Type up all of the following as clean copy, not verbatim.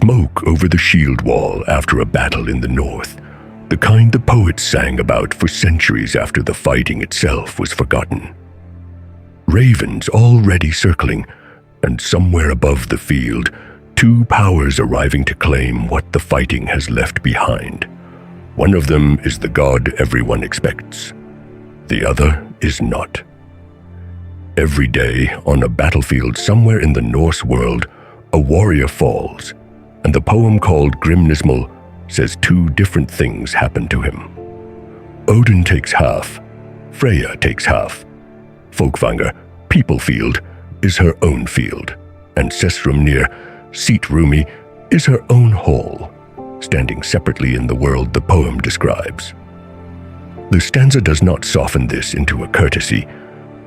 smoke over the shield wall after a battle in the north, the kind the poets sang about for centuries after the fighting itself was forgotten. Ravens already circling, and somewhere above the field, two powers arriving to claim what the fighting has left behind. One of them is the god everyone expects. The other is not. Every day, on a battlefield somewhere in the Norse world, a warrior falls, and the poem called Grímnismál says two different things happen to him. Odin takes half, Freyja takes half. Fólkvangr, people field, is her own field, and Sessrumnir, seat roomy, is her own hall, standing separately in the world the poem describes. The stanza does not soften this into a courtesy.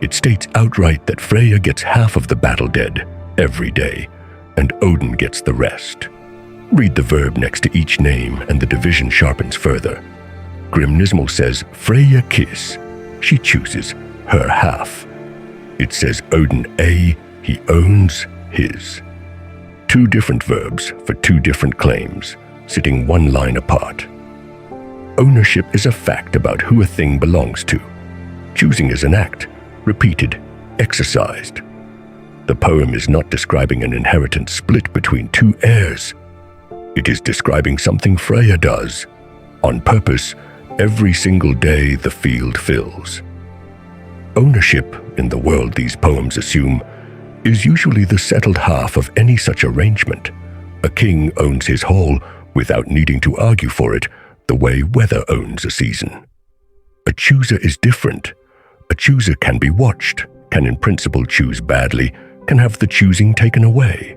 It states outright that Freyja gets half of the battle dead every day, and Odin gets the rest. Read the verb next to each name and the division sharpens further. Grímnismál says Freyja kiss. She chooses her half. It says Odin he owns his. Two different verbs for two different claims, sitting one line apart. Ownership is a fact about who a thing belongs to. Choosing is an act, repeated, exercised. The poem is not describing an inheritance split between two heirs. It is describing something Freyja does, on purpose, every single day the field fills. Ownership, in the world these poems assume, is usually the settled half of any such arrangement. A king owns his hall without needing to argue for it, the way weather owns a season. A chooser is different. A chooser can be watched, can in principle choose badly, can have the choosing taken away.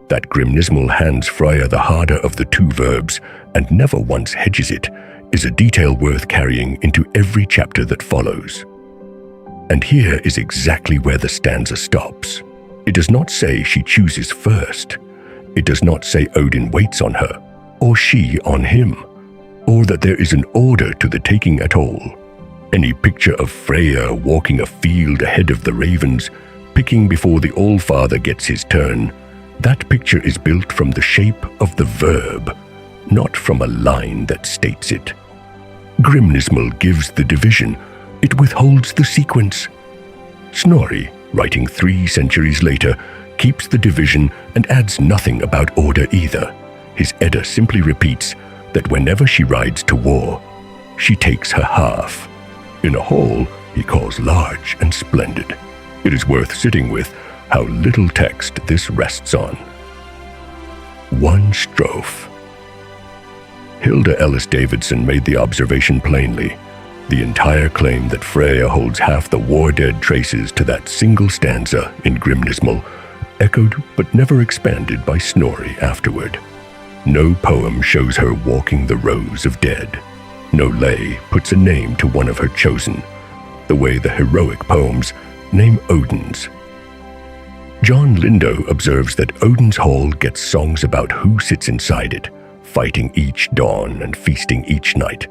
That Grímnismál hands Freyja the harder of the two verbs and never once hedges it is a detail worth carrying into every chapter that follows. And here is exactly where the stanza stops. It does not say she chooses first. It does not say Odin waits on her, or she on him, or that there is an order to the taking at all. Any picture of Freyja walking a field ahead of the ravens, picking before the Allfather gets his turn, that picture is built from the shape of the verb, not from a line that states it. Grímnismál gives the division. It withholds the sequence. Snorri, writing 3 centuries later, keeps the division and adds nothing about order either. His Edda simply repeats that whenever she rides to war, she takes her half. In a hall he calls large and splendid. It is worth sitting with how little text this rests on. One strophe. Hilda Ellis Davidson made the observation plainly. The entire claim that Freyja holds half the war-dead traces to that single stanza in Grímnismál, echoed but never expanded by Snorri afterward. No poem shows her walking the rows of dead. No lay puts a name to one of her chosen, the way the heroic poems name Odin's. John Lindo observes that Odin's hall gets songs about who sits inside it, fighting each dawn and feasting each night,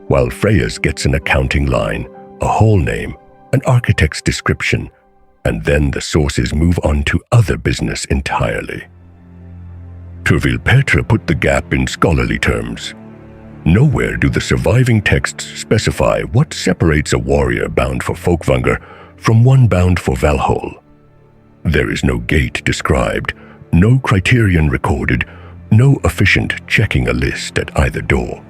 while Freyja's gets an accounting line, a hall name, an architect's description, and then the sources move on to other business entirely. Turvil Petra put the gap in scholarly terms. Nowhere do the surviving texts specify what separates a warrior bound for Fólkvangr from one bound for Valhalla. There is no gate described, no criterion recorded, no officiant checking a list at either door.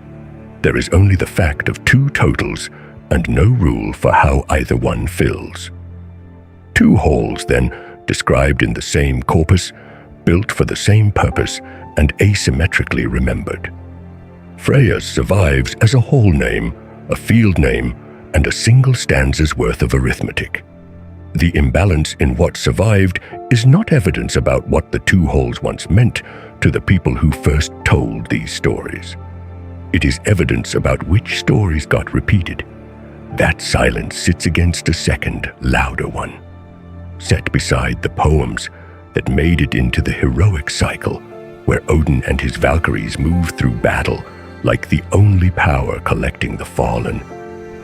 There is only the fact of two totals and no rule for how either one fills. Two halls, then, described in the same corpus, built for the same purpose and asymmetrically remembered. Freyja's survives as a hall name, a field name, and a single stanza's worth of arithmetic. The imbalance in what survived is not evidence about what the two halls once meant to the people who first told these stories. It is evidence about which stories got repeated. That silence sits against a second, louder one, set beside the poems that made it into the heroic cycle where Odin and his Valkyries move through battle like the only power collecting the fallen.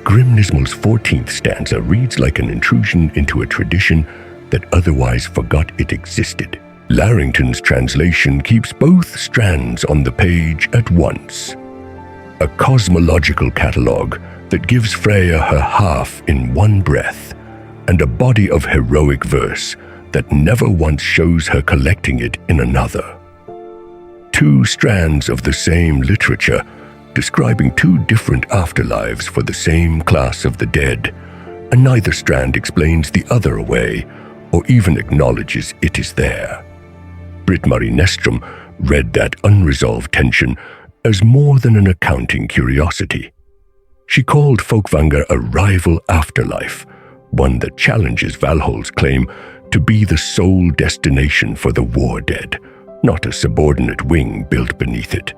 Grímnismál's 14th stanza reads like an intrusion into a tradition that otherwise forgot it existed. Larrington's translation keeps both strands on the page at once. A cosmological catalogue that gives Freyja her half in one breath, and a body of heroic verse that never once shows her collecting it in another. Two strands of the same literature, describing two different afterlives for the same class of the dead, and neither strand explains the other away or even acknowledges it is there. Britt-Marie Nestrom read that unresolved tension as more than an accounting curiosity. She called Fólkvangr a rival afterlife, one that challenges Valhalla's claim to be the sole destination for the war dead, not a subordinate wing built beneath it.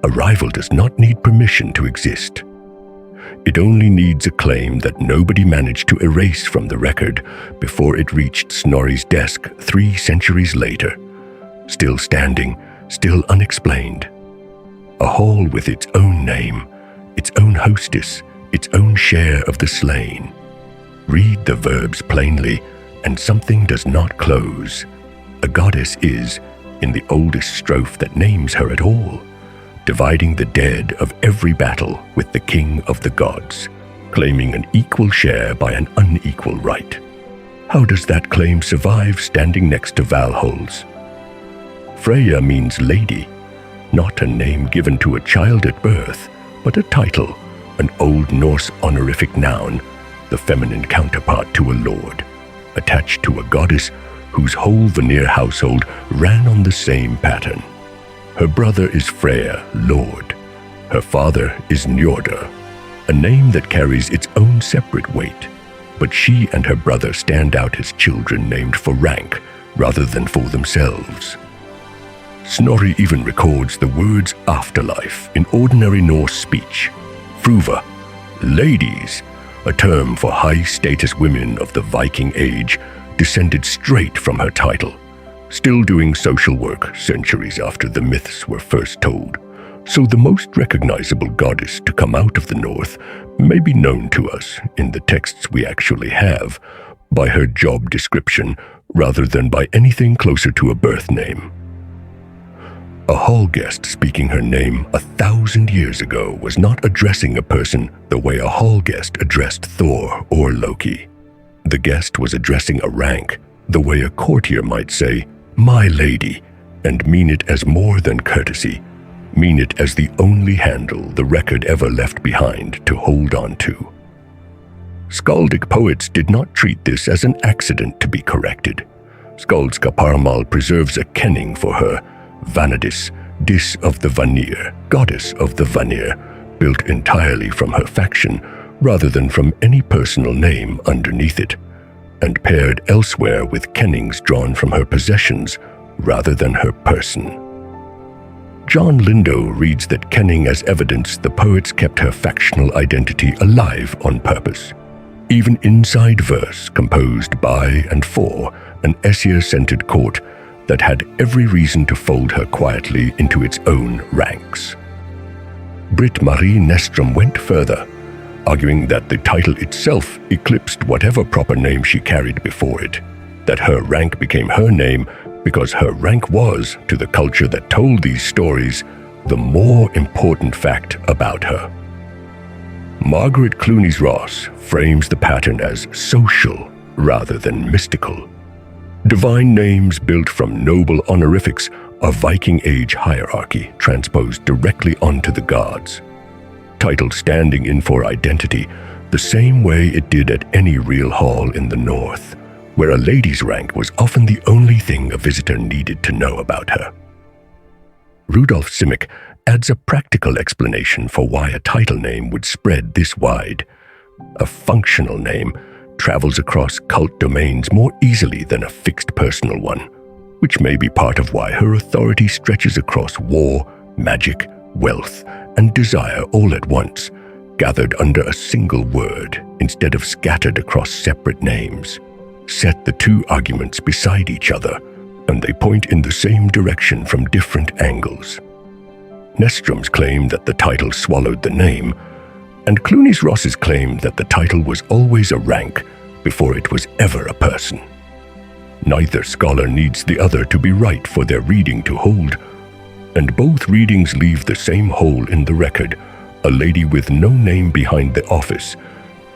A rival does not need permission to exist. It only needs a claim that nobody managed to erase from the record before it reached Snorri's desk 3 centuries later. Still standing, still unexplained. A hall with its own name, its own hostess, its own share of the slain. Read the verbs plainly, and something does not close. A goddess is, in the oldest strophe that names her at all, dividing the dead of every battle with the king of the gods, claiming an equal share by an unequal right. How does that claim survive standing next to Valhalla's? Freyja means lady, not a name given to a child at birth, but a title, an Old Norse honorific noun, the feminine counterpart to a lord, attached to a goddess whose whole Vanir household ran on the same pattern. Her brother is Freyja, lord. Her father is Njordr, a name that carries its own separate weight, but she and her brother stand out as children named for rank rather than for themselves. Snorri even records the words afterlife in ordinary Norse speech. Fruva, ladies, a term for high-status women of the Viking age, descended straight from her title, still doing social work centuries after the myths were first told. So the most recognizable goddess to come out of the north may be known to us, in the texts we actually have, by her job description rather than by anything closer to a birth name. A hall guest speaking her name 1,000 years ago was not addressing a person the way a hall guest addressed Thor or Loki. The guest was addressing a rank the way a courtier might say, "My lady," and mean it as more than courtesy, mean it as the only handle the record ever left behind to hold on to. Skaldic poets did not treat this as an accident to be corrected. Skaldskaparmal preserves a kenning for her, Vanadis, dis of the Vanir, goddess of the Vanir, built entirely from her faction rather than from any personal name underneath it, and paired elsewhere with kennings drawn from her possessions rather than her person. John Lindo reads that kenning as evidence the poets kept her factional identity alive on purpose, even inside verse composed by and for an Aesir-centered court that had every reason to fold her quietly into its own ranks. Britt-Marie Nestrom went further, arguing that the title itself eclipsed whatever proper name she carried before it, that her rank became her name because her rank was, to the culture that told these stories, the more important fact about her. Margaret Clunies-Ross frames the pattern as social rather than mystical. Divine names built from noble honorifics are Viking Age hierarchy transposed directly onto the gods. Titled standing in for identity the same way it did at any real hall in the north, where a lady's rank was often the only thing a visitor needed to know about her. Rudolf Simic adds a practical explanation for why a title name would spread this wide. A functional name travels across cult domains more easily than a fixed personal one, which may be part of why her authority stretches across war, magic, wealth, and desire all at once, gathered under a single word instead of scattered across separate names. Set the two arguments beside each other, and they point in the same direction from different angles. Nestrom's claim that the title swallowed the name, and Clunies-Ross's claim that the title was always a rank before it was ever a person. Neither scholar needs the other to be right for their reading to hold, and both readings leave the same hole in the record, a lady with no name behind the office,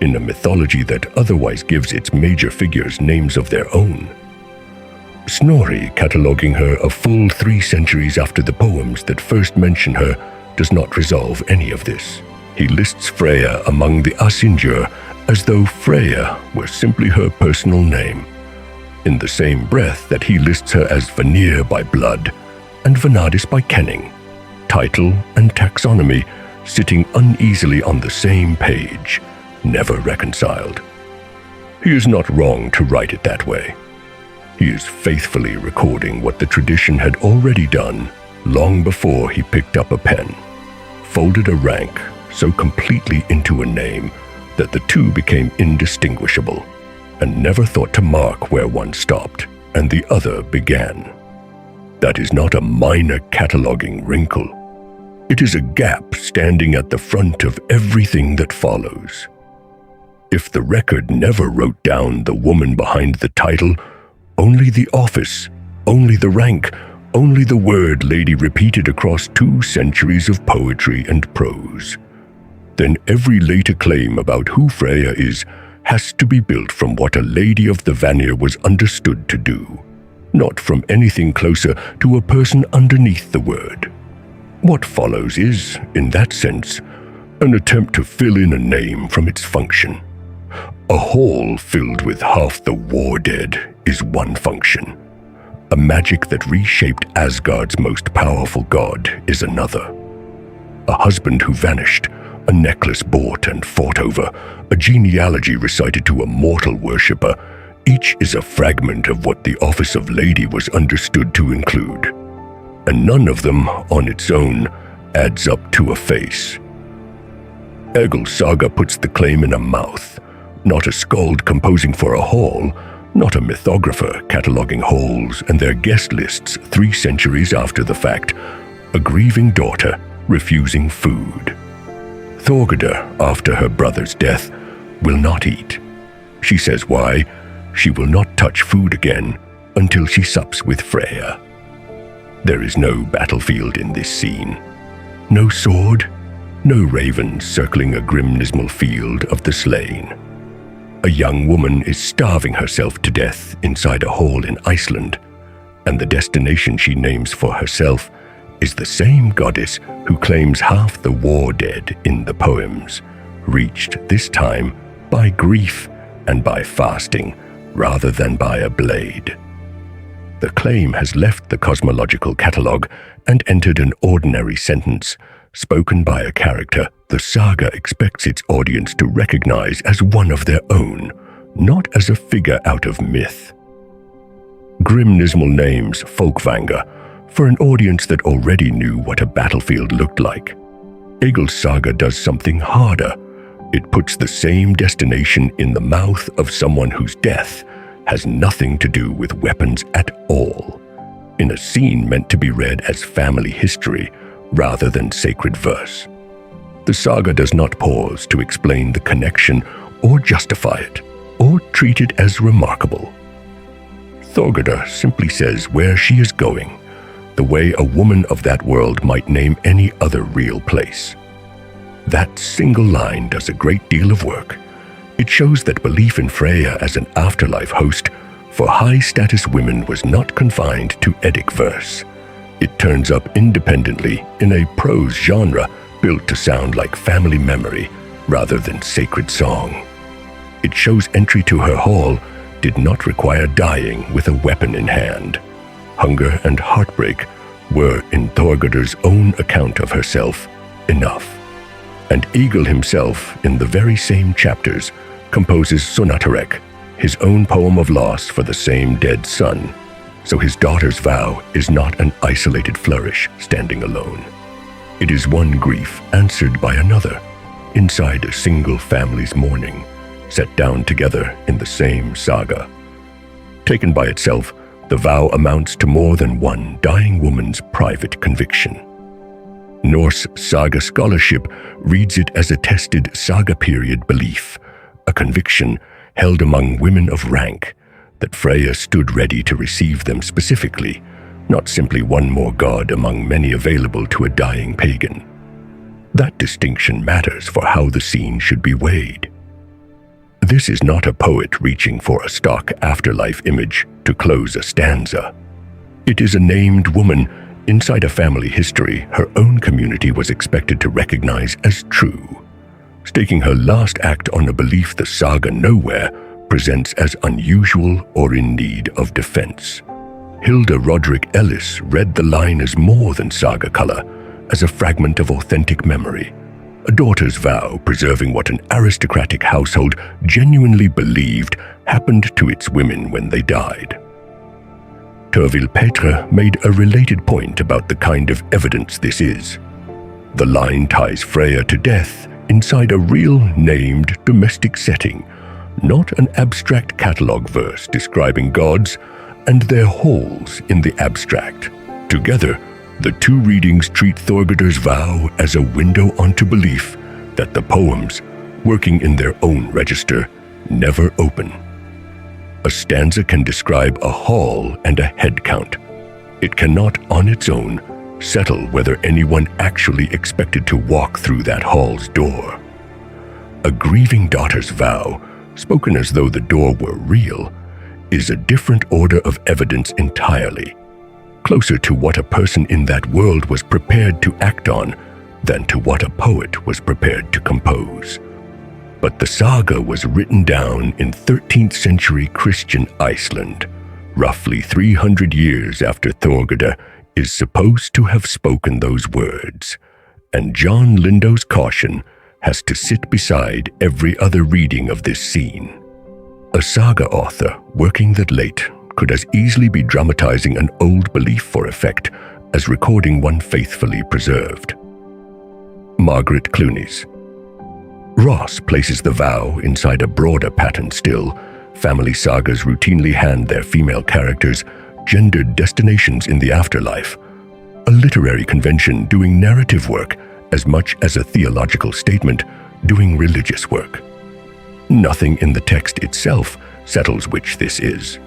in a mythology that otherwise gives its major figures names of their own. Snorri, cataloguing her a full 3 centuries after the poems that first mention her, does not resolve any of this. He lists Freyja among the Asynjur as though Freyja were simply her personal name, in the same breath that he lists her as Vanir by blood and Vanadis by kenning, title and taxonomy sitting uneasily on the same page, never reconciled. He is not wrong to write it that way. He is faithfully recording what the tradition had already done long before he picked up a pen, folded a rank so completely into a name that the two became indistinguishable, and never thought to mark where one stopped and the other began. That is not a minor cataloging wrinkle. It is a gap standing at the front of everything that follows. If the record never wrote down the woman behind the title, only the office, only the rank, only the word lady repeated across 2 centuries of poetry and prose, then every later claim about who Freyja is has to be built from what a lady of the Vanir was understood to do, not from anything closer to a person underneath the word. What follows is, in that sense, an attempt to fill in a name from its function. A hall filled with half the war dead is one function. A magic that reshaped Asgard's most powerful god is another. A husband who vanished, a necklace bought and fought over, a genealogy recited to a mortal worshipper, each is a fragment of what the office of lady was understood to include, and none of them, on its own, adds up to a face. Egil's saga puts the claim in a mouth, not a skald composing for a hall, not a mythographer cataloguing halls and their guest lists 3 centuries after the fact, a grieving daughter refusing food. Thorgerdr, after her brother's death, will not eat. She says why: she will not touch food again until she sups with Freyja. There is no battlefield in this scene. No sword, no ravens circling a Grímnismál field of the slain. A young woman is starving herself to death inside a hall in Iceland, and the destination she names for herself is the same goddess who claims half the war dead in the poems, reached this time by grief and by fasting rather than by a blade. The claim has left the cosmological catalogue and entered an ordinary sentence, spoken by a character the saga expects its audience to recognize as one of their own, not as a figure out of myth. Grímnismál names Fólkvangr for an audience that already knew what a battlefield looked like. Egil's saga does something harder. It puts the same destination in the mouth of someone whose death has nothing to do with weapons at all, in a scene meant to be read as family history rather than sacred verse. The saga does not pause to explain the connection or justify it, or treat it as remarkable. Thorgerdr simply says where she is going, the way a woman of that world might name any other real place. That single line does a great deal of work. It shows that belief in Freyja as an afterlife host for high-status women was not confined to Eddic verse. It turns up independently in a prose genre built to sound like family memory rather than sacred song. It shows entry to her hall did not require dying with a weapon in hand. Hunger and heartbreak were, in Thorgerdr's own account of herself, enough. And Egil himself, in the very same chapters, composes Sonatarek, his own poem of loss for the same dead son, so his daughter's vow is not an isolated flourish standing alone. It is one grief answered by another, inside a single family's mourning, set down together in the same saga. Taken by itself, the vow amounts to more than one dying woman's private conviction. Norse saga scholarship reads it as a tested saga period belief, a conviction held among women of rank that Freyja stood ready to receive them specifically, not simply one more god among many available to a dying pagan. That distinction matters for how the scene should be weighed. This is not a poet reaching for a stock afterlife image to close a stanza. It is a named woman inside a family history her own community was expected to recognize as true, staking her last act on a belief the saga nowhere presents as unusual or in need of defense. Hilda Roderick Ellis read the line as more than saga color, as a fragment of authentic memory, a daughter's vow preserving what an aristocratic household genuinely believed happened to its women when they died. Terville Petre made a related point about the kind of evidence this is. The line ties Freyja to death inside a real named domestic setting, not an abstract catalogue verse describing gods and their halls in the abstract. Together, the two readings treat Thorgerder's vow as a window onto belief that the poems, working in their own register, never open. A stanza can describe a hall and a head count. It cannot, on its own, settle whether anyone actually expected to walk through that hall's door. A grieving daughter's vow, spoken as though the door were real, is a different order of evidence entirely, closer to what a person in that world was prepared to act on than to what a poet was prepared to compose. But the saga was written down in 13th century Christian Iceland, roughly 300 years after Thorgerder is supposed to have spoken those words, and John Lindau's caution has to sit beside every other reading of this scene. A saga author working that late could as easily be dramatizing an old belief for effect as recording one faithfully preserved. Margaret Clooney's. Ross places the vow inside a broader pattern still. Family sagas routinely hand their female characters gendered destinations in the afterlife, a literary convention doing narrative work as much as a theological statement doing religious work. Nothing in the text itself settles which this is.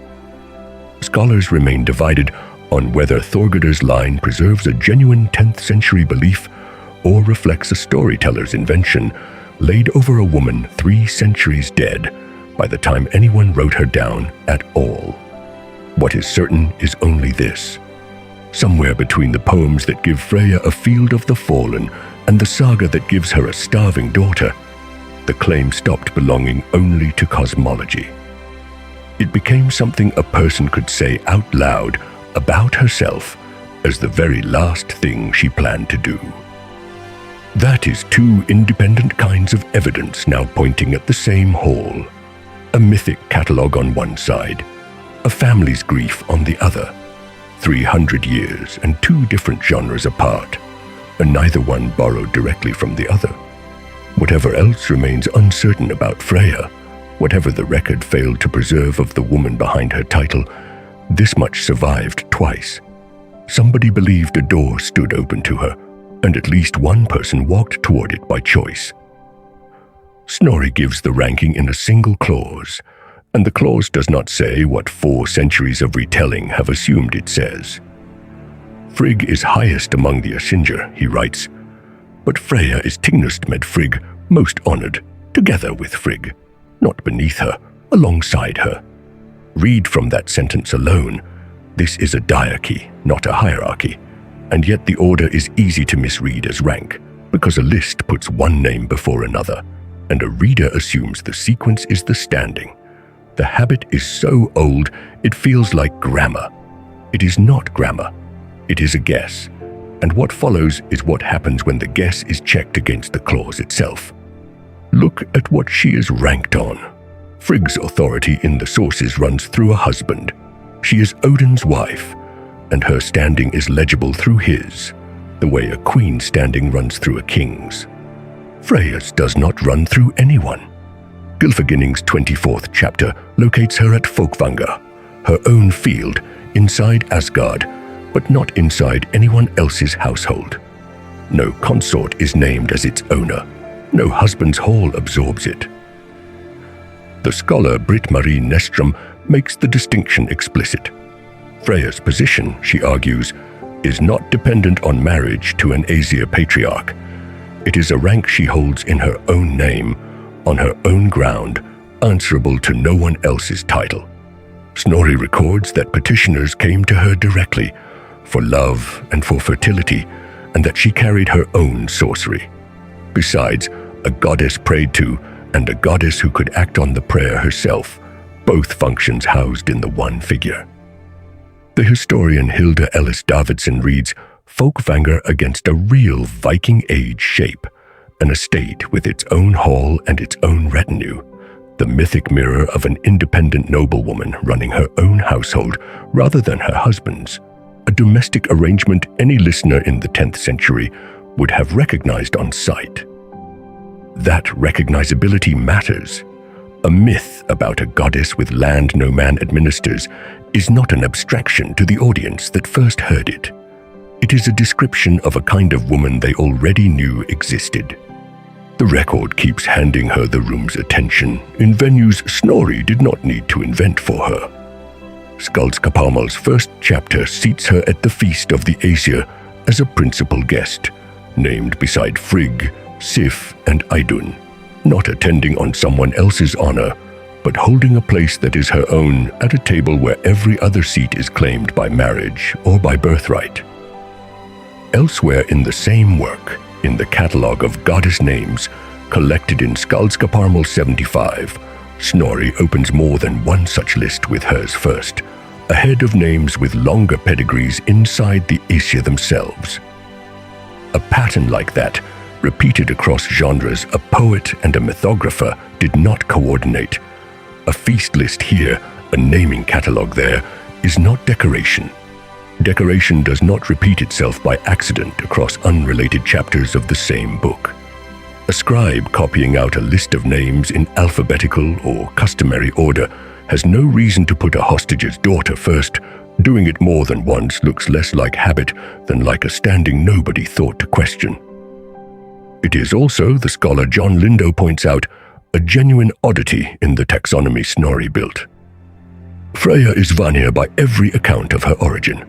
Scholars remain divided on whether Thorgerder's line preserves a genuine 10th century belief or reflects a storyteller's invention laid over a woman 3 centuries dead by the time anyone wrote her down at all. What is certain is only this. Somewhere between the poems that give Freyja a field of the fallen and the saga that gives her a starving daughter, the claim stopped belonging only to cosmology. It became something a person could say out loud about herself as the very last thing she planned to do. That is two independent kinds of evidence now pointing at the same hall. A mythic catalogue on one side, a family's grief on the other. 300 years and two different genres apart, and neither one borrowed directly from the other. Whatever else remains uncertain about Freyja, whatever the record failed to preserve of the woman behind her title, this much survived twice. Somebody believed a door stood open to her, and at least one person walked toward it by choice. Snorri gives the ranking in a single clause, and the clause does not say what 4 centuries of retelling have assumed it says. Frigg is highest among the Asingir, he writes, but Freyja is Tignust med Frigg most honored, together with Frigg, not beneath her, alongside her. Read from that sentence alone, this is a diarchy, not a hierarchy, and yet the order is easy to misread as rank, because a list puts one name before another, and a reader assumes the sequence is the standing. The habit is so old, it feels like grammar. It is not grammar. It is a guess. And what follows is what happens when the guess is checked against the clause itself. Look at what she is ranked on. Frigg's authority in the sources runs through a husband. She is Odin's wife, and her standing is legible through his, the way a queen's standing runs through a king's. Freyja's does not run through anyone. Gylfaginning's 24th chapter locates her at Fólkvangr, her own field, inside Asgard, but not inside anyone else's household. No consort is named as its owner. No husband's hall absorbs it. The scholar Britt-Marie Nestrom makes the distinction explicit. Freyja's position, she argues, is not dependent on marriage to an Aesir patriarch. It is a rank she holds in her own name, on her own ground, answerable to no one else's title. Snorri records that petitioners came to her directly for love and for fertility, and that she carried her own sorcery. Besides, a goddess prayed to and a goddess who could act on the prayer herself, both functions housed in the one figure. The historian Hilda Ellis Davidson reads Fólkvangr against a real Viking Age shape, an estate with its own hall and its own retinue, the mythic mirror of an independent noblewoman running her own household rather than her husband's, a domestic arrangement any listener in the 10th century would have recognized on sight. That recognizability matters. A myth about a goddess with land no man administers is not an abstraction to the audience that first heard it. It is a description of a kind of woman they already knew existed. The record keeps handing her the room's attention in venues Snorri did not need to invent for her. Skaldskaparmal's first chapter seats her at the feast of the Aesir as a principal guest, named beside Frigg, Sif, and Idun, not attending on someone else's honor, but holding a place that is her own at a table where every other seat is claimed by marriage or by birthright. Elsewhere in the same work, in the catalogue of goddess names collected in Skaldskaparmal 75, Snorri opens more than one such list with hers first, ahead of names with longer pedigrees inside the Aesir themselves. A pattern like that, repeated across genres a poet and a mythographer did not coordinate. A feast list here, a naming catalogue there, is not decoration. Decoration does not repeat itself by accident across unrelated chapters of the same book. A scribe copying out a list of names in alphabetical or customary order has no reason to put a hostage's daughter first. Doing it more than once looks less like habit than like a standing nobody thought to question. It is also, the scholar John Lindo points out, a genuine oddity in the taxonomy Snorri built. Freyja is Vanir by every account of her origin.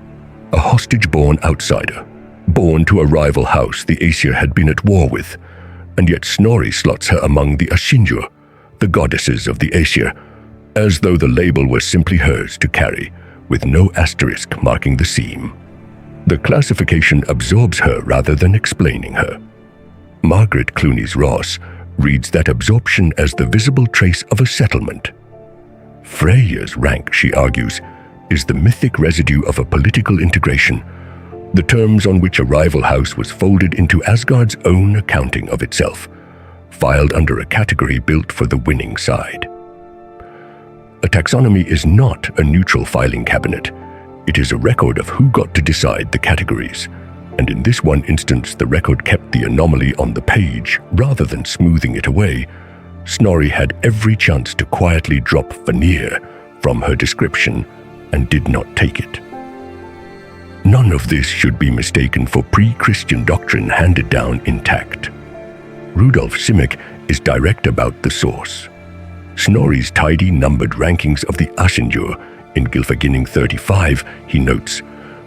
A hostage-born outsider, born to a rival house the Aesir had been at war with, and yet Snorri slots her among the Ashinjur, the goddesses of the Aesir, as though the label were simply hers to carry, with no asterisk marking the seam. The classification absorbs her rather than explaining her. Margaret Clunies-Ross reads that absorption as the visible trace of a settlement. Freyja's rank, she argues, is the mythic residue of a political integration, the terms on which a rival house was folded into Asgard's own accounting of itself, filed under a category built for the winning side. A taxonomy is not a neutral filing cabinet. It is a record of who got to decide the categories, and in this one instance the record kept the anomaly on the page rather than smoothing it away. Snorri had every chance to quietly drop Vanir from her description and did not take it. None of this should be mistaken for pre-Christian doctrine handed down intact. Rudolf Simek is direct about the source. Snorri's tidy numbered rankings of the Ashinjur in Gylfaginning 35, he notes,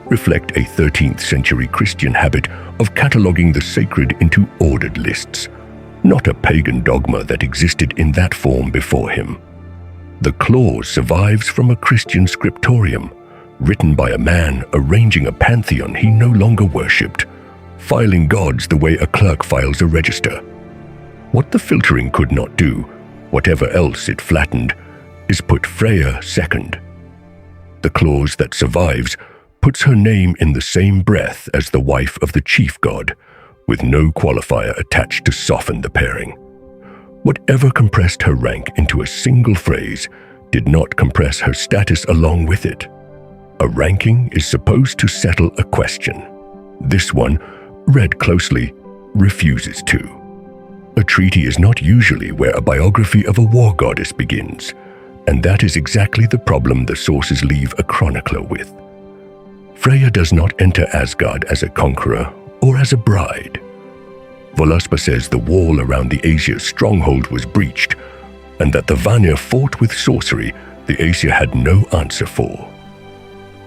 reflect a 13th century Christian habit of cataloguing the sacred into ordered lists, not a pagan dogma that existed in that form before him. The clause survives from a Christian scriptorium, written by a man arranging a pantheon he no longer worshipped, filing gods the way a clerk files a register. What the filtering could not do, whatever else it flattened, is put Freyja second. The clause that survives puts her name in the same breath as the wife of the chief god, with no qualifier attached to soften the pairing. Whatever compressed her rank into a single phrase did not compress her status along with it. A ranking is supposed to settle a question. This one, read closely, refuses to. A treaty is not usually where a biography of a war goddess begins, and that is exactly the problem the sources leave a chronicler with. Freyja does not enter Asgard as a conqueror or as a bride. Völuspá says the wall around the Aesir stronghold was breached, and that the Vanir fought with sorcery the Aesir had no answer for.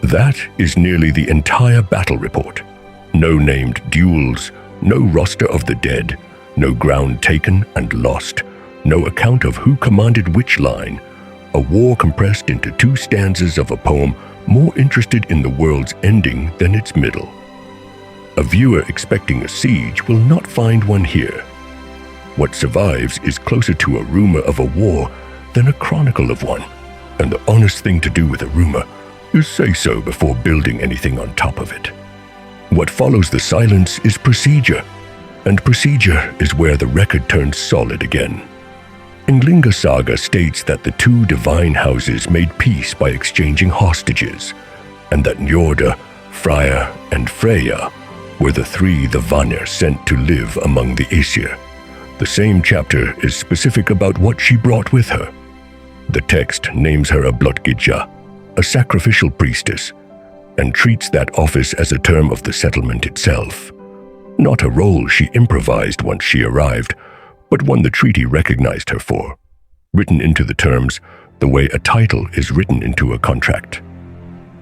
That is nearly the entire battle report. No named duels, no roster of the dead, no ground taken and lost, no account of who commanded which line. A war compressed into 2 stanzas of a poem more interested in the world's ending than its middle. A viewer expecting a siege will not find one here. What survives is closer to a rumor of a war than a chronicle of one, and the honest thing to do with a rumor is say so before building anything on top of it. What follows the silence is procedure, and procedure is where the record turns solid again. Ynglinga Saga states that the 2 divine houses made peace by exchanging hostages, and that Njorda, Freyja, and Freyja were the 3 the Vanir sent to live among the Aesir. The same chapter is specific about what she brought with her. The text names her a Blotgidja, a sacrificial priestess, and treats that office as a term of the settlement itself. Not a role she improvised once she arrived, but one the treaty recognized her for, written into the terms the way a title is written into a contract.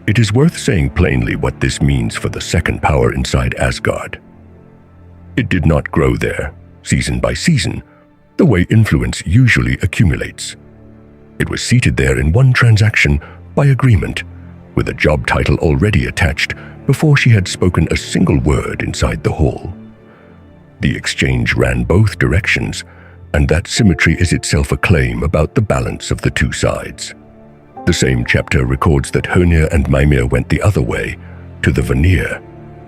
It is worth saying plainly what this means for the second power inside Asgard. It did not grow there, season by season, the way influence usually accumulates. It was seated there in one transaction by agreement, with a job title already attached before she had spoken a single word inside the hall. The exchange ran both directions, and that symmetry is itself a claim about the balance of the 2 sides. The same chapter records that Hönir and Mimir went the other way, to the Vanir,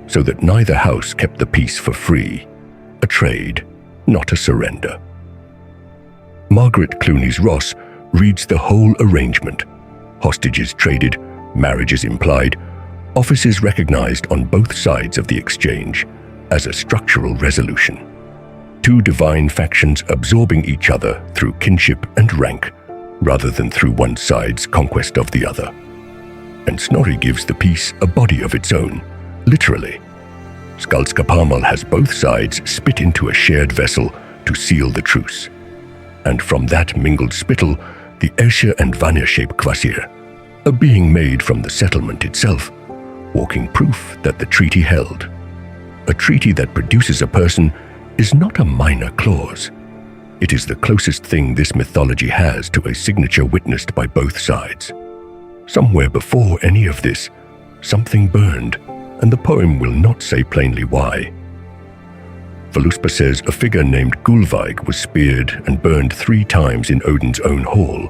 so that neither house kept the peace for free, a trade, not a surrender. Margaret Clooney's Ross reads the whole arrangement: hostages traded, marriages implied, offices recognized on both sides of the exchange as a structural resolution. 2 divine factions absorbing each other through kinship and rank, rather than through one side's conquest of the other. And Snorri gives the peace a body of its own, literally. Skaldskaparmal has both sides spit into a shared vessel to seal the truce. And from that mingled spittle, the Aesir and Vanir shape Kvasir, a being made from the settlement itself, walking proof that the treaty held. A treaty that produces a person is not a minor clause. It is the closest thing this mythology has to a signature witnessed by both sides. Somewhere before any of this, something burned, and the poem will not say plainly why. Völuspá says a figure named Gullveig was speared and burned 3 times in Odin's own hall,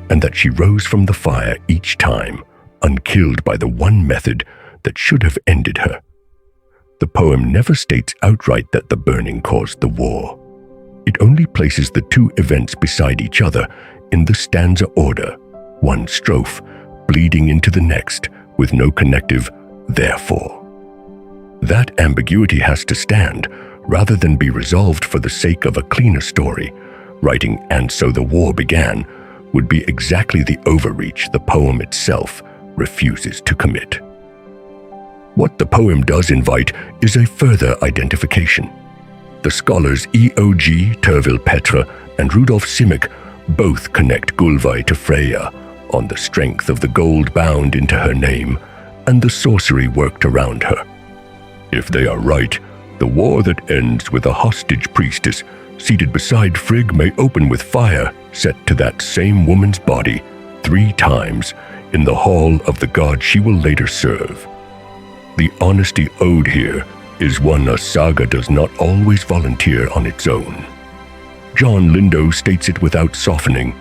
and that she rose from the fire each time, unkilled by the one method that should have ended her. The poem never states outright that the burning caused the war. It only places the 2 events beside each other in the stanza order, one strophe bleeding into the next with no connective therefore. That ambiguity has to stand rather than be resolved for the sake of a cleaner story. Writing "and so the war began" would be exactly the overreach the poem itself refuses to commit. What the poem does invite is a further identification. The scholars E.O.G. Tervill Petra and Rudolf Simek both connect Gullveig to Freyja on the strength of the gold bound into her name and the sorcery worked around her. If they are right, the war that ends with a hostage priestess seated beside Frigg may open with fire set to that same woman's body 3 times in the hall of the god she will later serve. The honesty owed here is one a saga does not always volunteer on its own. John Lindow states it without softening.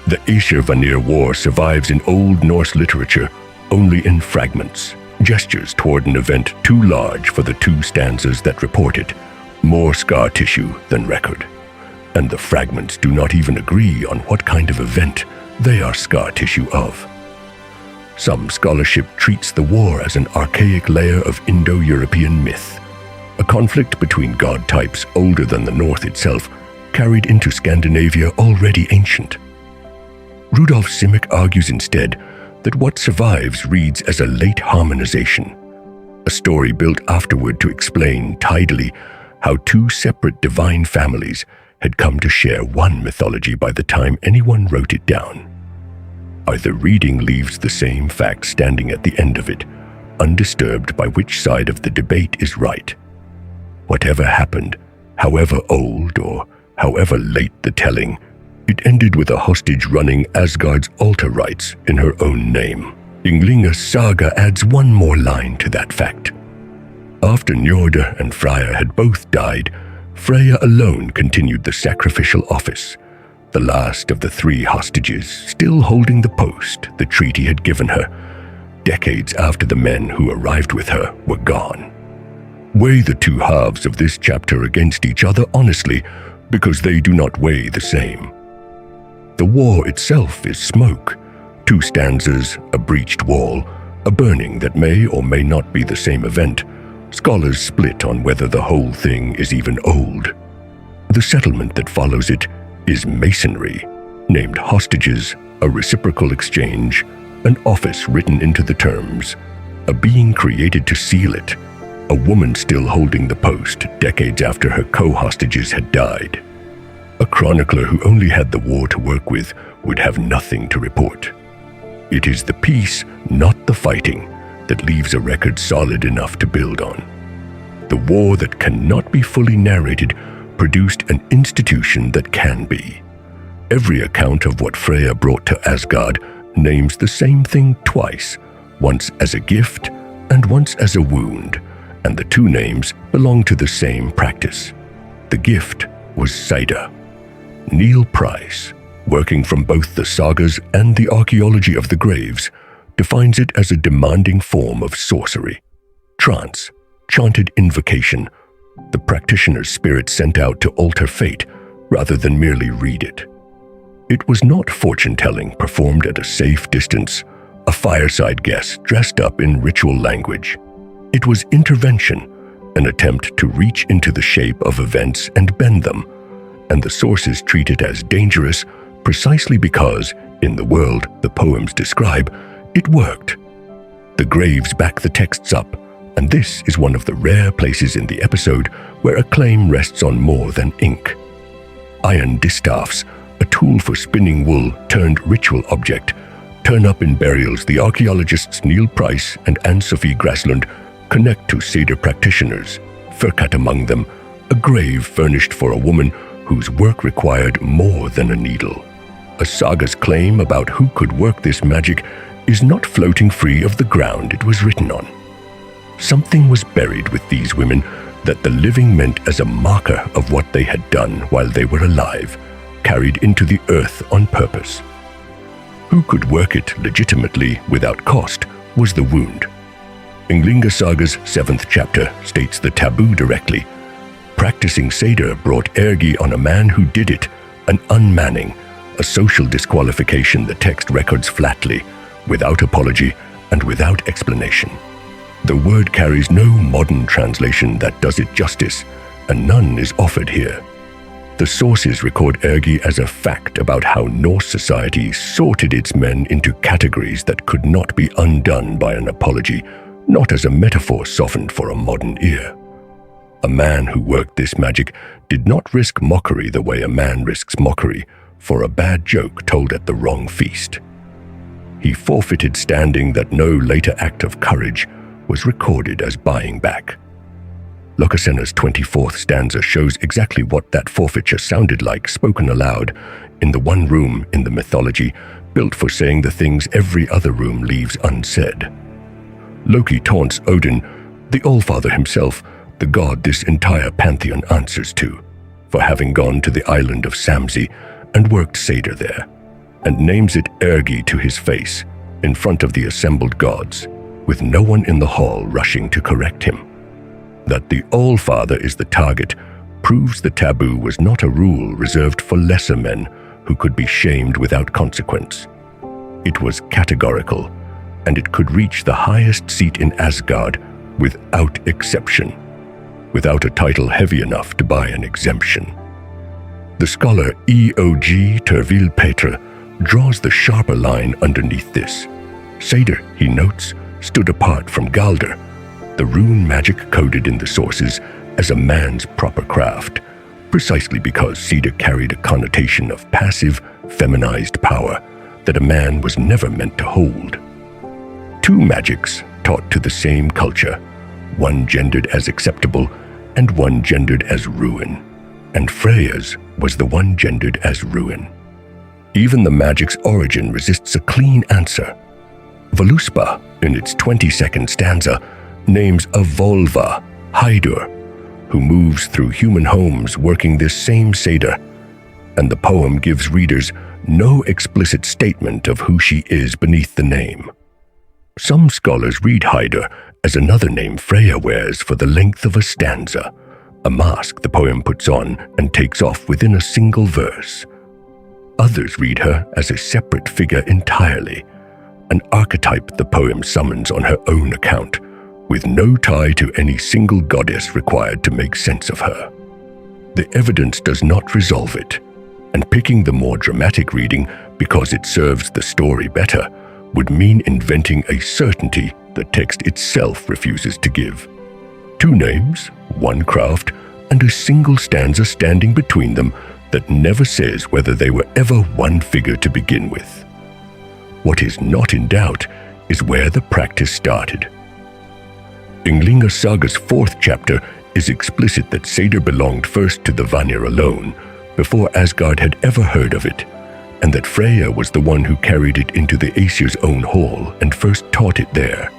The Aesir-Vanir War survives in Old Norse literature only in fragments, gestures toward an event too large for the 2 stanzas that report it, more scar tissue than record. And the fragments do not even agree on what kind of event they are scar tissue of. Some scholarship treats the war as an archaic layer of Indo-European myth, a conflict between god types older than the North itself, carried into Scandinavia already ancient. Rudolf Simek argues instead that what survives reads as a late harmonization, a story built afterward to explain tidily how 2 separate divine families had come to share one mythology by the time anyone wrote it down. Either reading leaves the same fact standing at the end of it, undisturbed by which side of the debate is right. Whatever happened, however old or however late the telling, it ended with a hostage running Asgard's altar rites in her own name. Ynglinga's saga adds one more line to that fact. After Njordur and Freyja had both died, Freyja alone continued the sacrificial office, the last of the 3 hostages still holding the post the treaty had given her, decades after the men who arrived with her were gone. Weigh the 2 halves of this chapter against each other honestly, because they do not weigh the same. The war itself is smoke, 2 stanzas, a breached wall, a burning that may or may not be the same event. Scholars split on whether the whole thing is even old. The settlement that follows it is masonry, named hostages, a reciprocal exchange, an office written into the terms, a being created to seal it, a woman still holding the post decades after her co-hostages had died. A chronicler who only had the war to work with would have nothing to report. It is the peace, not the fighting, that leaves a record solid enough to build on. The war that cannot be fully narrated produced an institution that can be. Every account of what Freyja brought to Asgard names the same thing twice, once as a gift and once as a wound, and the 2 names belong to the same practice. The gift was Saida. Neil Price, working from both the sagas and the archaeology of the graves, defines it as a demanding form of sorcery. Trance, chanted invocation, the practitioner's spirit sent out to alter fate rather than merely read it. It was not fortune-telling performed at a safe distance, a fireside guest dressed up in ritual language. It was intervention, an attempt to reach into the shape of events and bend them, and the sources treat it as dangerous precisely because, in the world the poems describe, it worked. The graves back the texts up, and this is one of the rare places in the episode where a claim rests on more than ink. Iron distaffs, a tool for spinning wool turned ritual object, turn up in burials the archaeologists Neil Price and Anne-Sophie Graslund connect to Seder practitioners, Furkat among them, a grave furnished for a woman whose work required more than a needle. A saga's claim about who could work this magic is not floating free of the ground it was written on. Something was buried with these women that the living meant as a marker of what they had done while they were alive, carried into the earth on purpose. Who could work it legitimately without cost was the wound. Ynglinga Saga's 7th chapter states the taboo directly. Practicing Seder brought ergi on a man who did it, an unmanning, a social disqualification the text records flatly, without apology and without explanation. The word carries no modern translation that does it justice, and none is offered here. The sources record ergi as a fact about how Norse society sorted its men into categories that could not be undone by an apology, not as a metaphor softened for a modern ear. A man who worked this magic did not risk mockery the way a man risks mockery for a bad joke told at the wrong feast. He forfeited standing that no later act of courage was recorded as buying back. Lokasenna's 24th stanza shows exactly what that forfeiture sounded like spoken aloud in the one room in the mythology built for saying the things every other room leaves unsaid. Loki taunts Odin, the Allfather himself, the god this entire pantheon answers to, for having gone to the island of Samsi and worked Seder there, and names it ergi to his face in front of the assembled gods, with no one in the hall rushing to correct him. That the Allfather is the target proves the taboo was not a rule reserved for lesser men who could be shamed without consequence. It was categorical, and it could reach the highest seat in Asgard without exception, without a title heavy enough to buy an exemption. The scholar E.O.G. Terville Petre draws the sharper line underneath this. Seder, he notes, stood apart from Galdr, the rune magic coded in the sources as a man's proper craft, precisely because Seder carried a connotation of passive, feminized power, that a man was never meant to hold. Two magics taught to the same culture, one gendered as acceptable and one gendered as ruin, and Freyja's was the one gendered as ruin. Even the magic's origin resists a clean answer. Völuspá, in its 22nd stanza, names a Volva, Heidur, who moves through human homes working this same Seder, and the poem gives readers no explicit statement of who she is beneath the name. Some scholars read Heidur as another name Freyja wears for the length of a stanza, a mask the poem puts on and takes off within a single verse. Others read her as a separate figure entirely, an archetype the poem summons on her own account, with no tie to any single goddess required to make sense of her. The evidence does not resolve it, and picking the more dramatic reading because it serves the story better would mean inventing a certainty the text itself refuses to give. Two names, one craft, and a single stanza standing between them that never says whether they were ever one figure to begin with. What is not in doubt is where the practice started. Ynglinga Saga's 4th chapter is explicit that Seder belonged first to the Vanir alone, before Asgard had ever heard of it, and that Freyja was the one who carried it into the Aesir's own hall and first taught it there.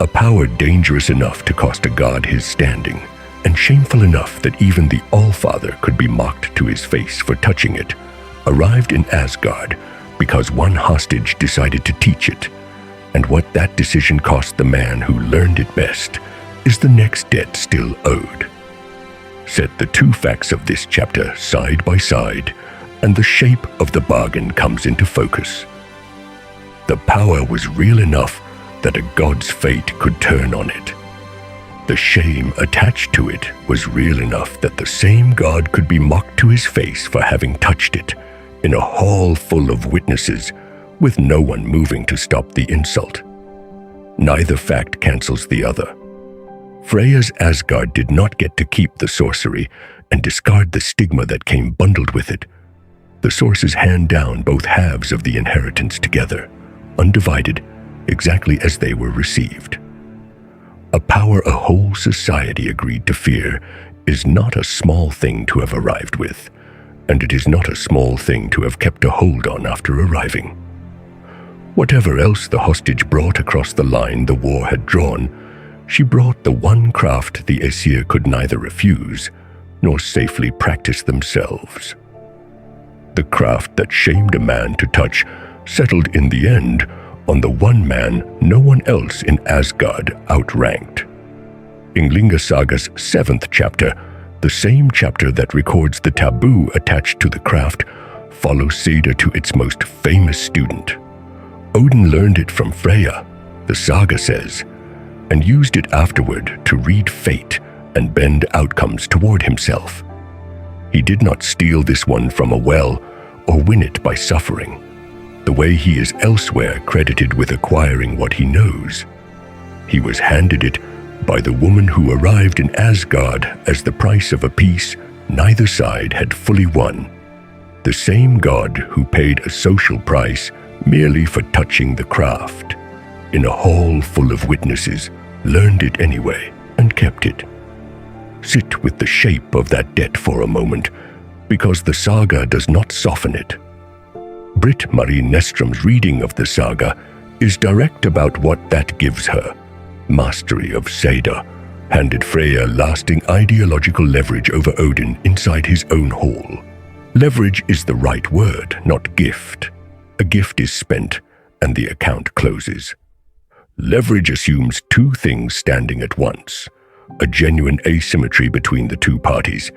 A power dangerous enough to cost a god his standing, and shameful enough that even the Allfather could be mocked to his face for touching it, arrived in Asgard because one hostage decided to teach it, and what that decision cost the man who learned it best is the next debt still owed. Set the two facts of this chapter side by side, and the shape of the bargain comes into focus. The power was real enough that a god's fate could turn on it. The shame attached to it was real enough that the same god could be mocked to his face for having touched it, in a hall full of witnesses, with no one moving to stop the insult. Neither fact cancels the other. Freyja's Asgard did not get to keep the sorcery and discard the stigma that came bundled with it. The sources hand down both halves of the inheritance together, undivided, exactly as they were received. A power a whole society agreed to fear is not a small thing to have arrived with, and it is not a small thing to have kept a hold on after arriving. Whatever else the hostage brought across the line the war had drawn, she brought the one craft the Aesir could neither refuse nor safely practice themselves. The craft that shamed a man to touch settled in the end on the one man no one else in Asgard outranked. Ynglinga Saga's 7th chapter, the same chapter that records the taboo attached to the craft, follows Seder to its most famous student. Odin learned it from Freyja, the saga says, and used it afterward to read fate and bend outcomes toward himself. He did not steal this one from a well or win it by suffering, the way he is elsewhere credited with acquiring what he knows. He was handed it by the woman who arrived in Asgard as the price of a peace neither side had fully won. The same god who paid a social price merely for touching the craft, in a hall full of witnesses, learned it anyway and kept it. Sit with the shape of that debt for a moment, because the saga does not soften it. Britt-Marie Näström's reading of the saga is direct about what that gives her. Mastery of Seder handed Freyja lasting ideological leverage over Odin inside his own hall. Leverage is the right word, not gift. A gift is spent, and the account closes. Leverage assumes two things standing at once: a genuine asymmetry between the two parties,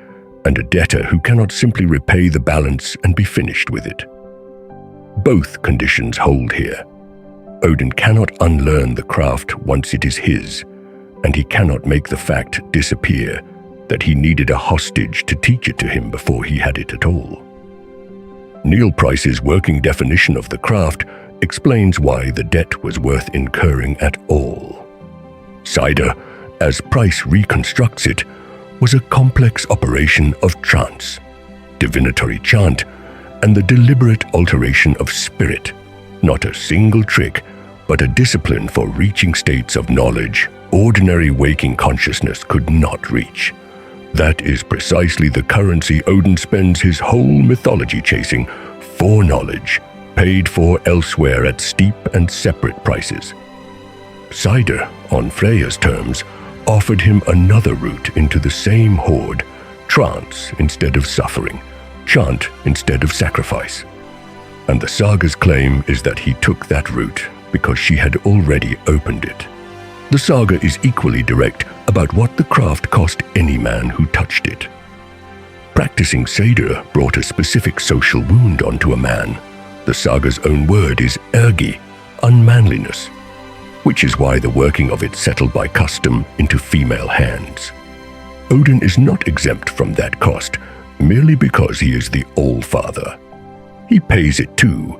and a debtor who cannot simply repay the balance and be finished with it. Both conditions hold here. Odin cannot unlearn the craft once it is his, and he cannot make the fact disappear that he needed a hostage to teach it to him before he had it at all. Neil Price's working definition of the craft explains why the debt was worth incurring at all. Seder, as Price reconstructs it, was a complex operation of trance, divinatory chant, and the deliberate alteration of spirit Not a single trick, but a discipline for reaching states of knowledge ordinary waking consciousness could not reach. That is precisely the currency Odin spends his whole mythology chasing, foreknowledge, paid for elsewhere at steep and separate prices. Cider, on Freyja's terms, offered him another route into the same hoard, trance instead of suffering, chant instead of sacrifice. And the saga's claim is that he took that route because she had already opened it. The saga is equally direct about what the craft cost any man who touched it. Practicing Seder brought a specific social wound onto a man. The saga's own word is ergi, unmanliness, which is why the working of it settled by custom into female hands. Odin is not exempt from that cost merely because he is the All-Father. He pays it too,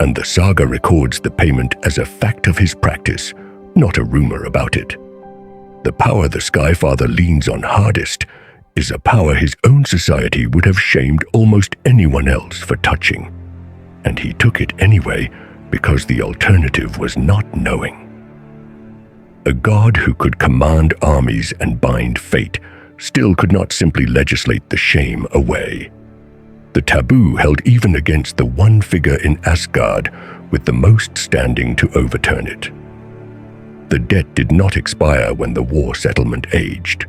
and the saga records the payment as a fact of his practice, not a rumor about it. The power the Skyfather leans on hardest is a power his own society would have shamed almost anyone else for touching. And he took it anyway because the alternative was not knowing. A god who could command armies and bind fate still could not simply legislate the shame away. The taboo held even against the one figure in Asgard with the most standing to overturn it. The debt did not expire when the war settlement aged.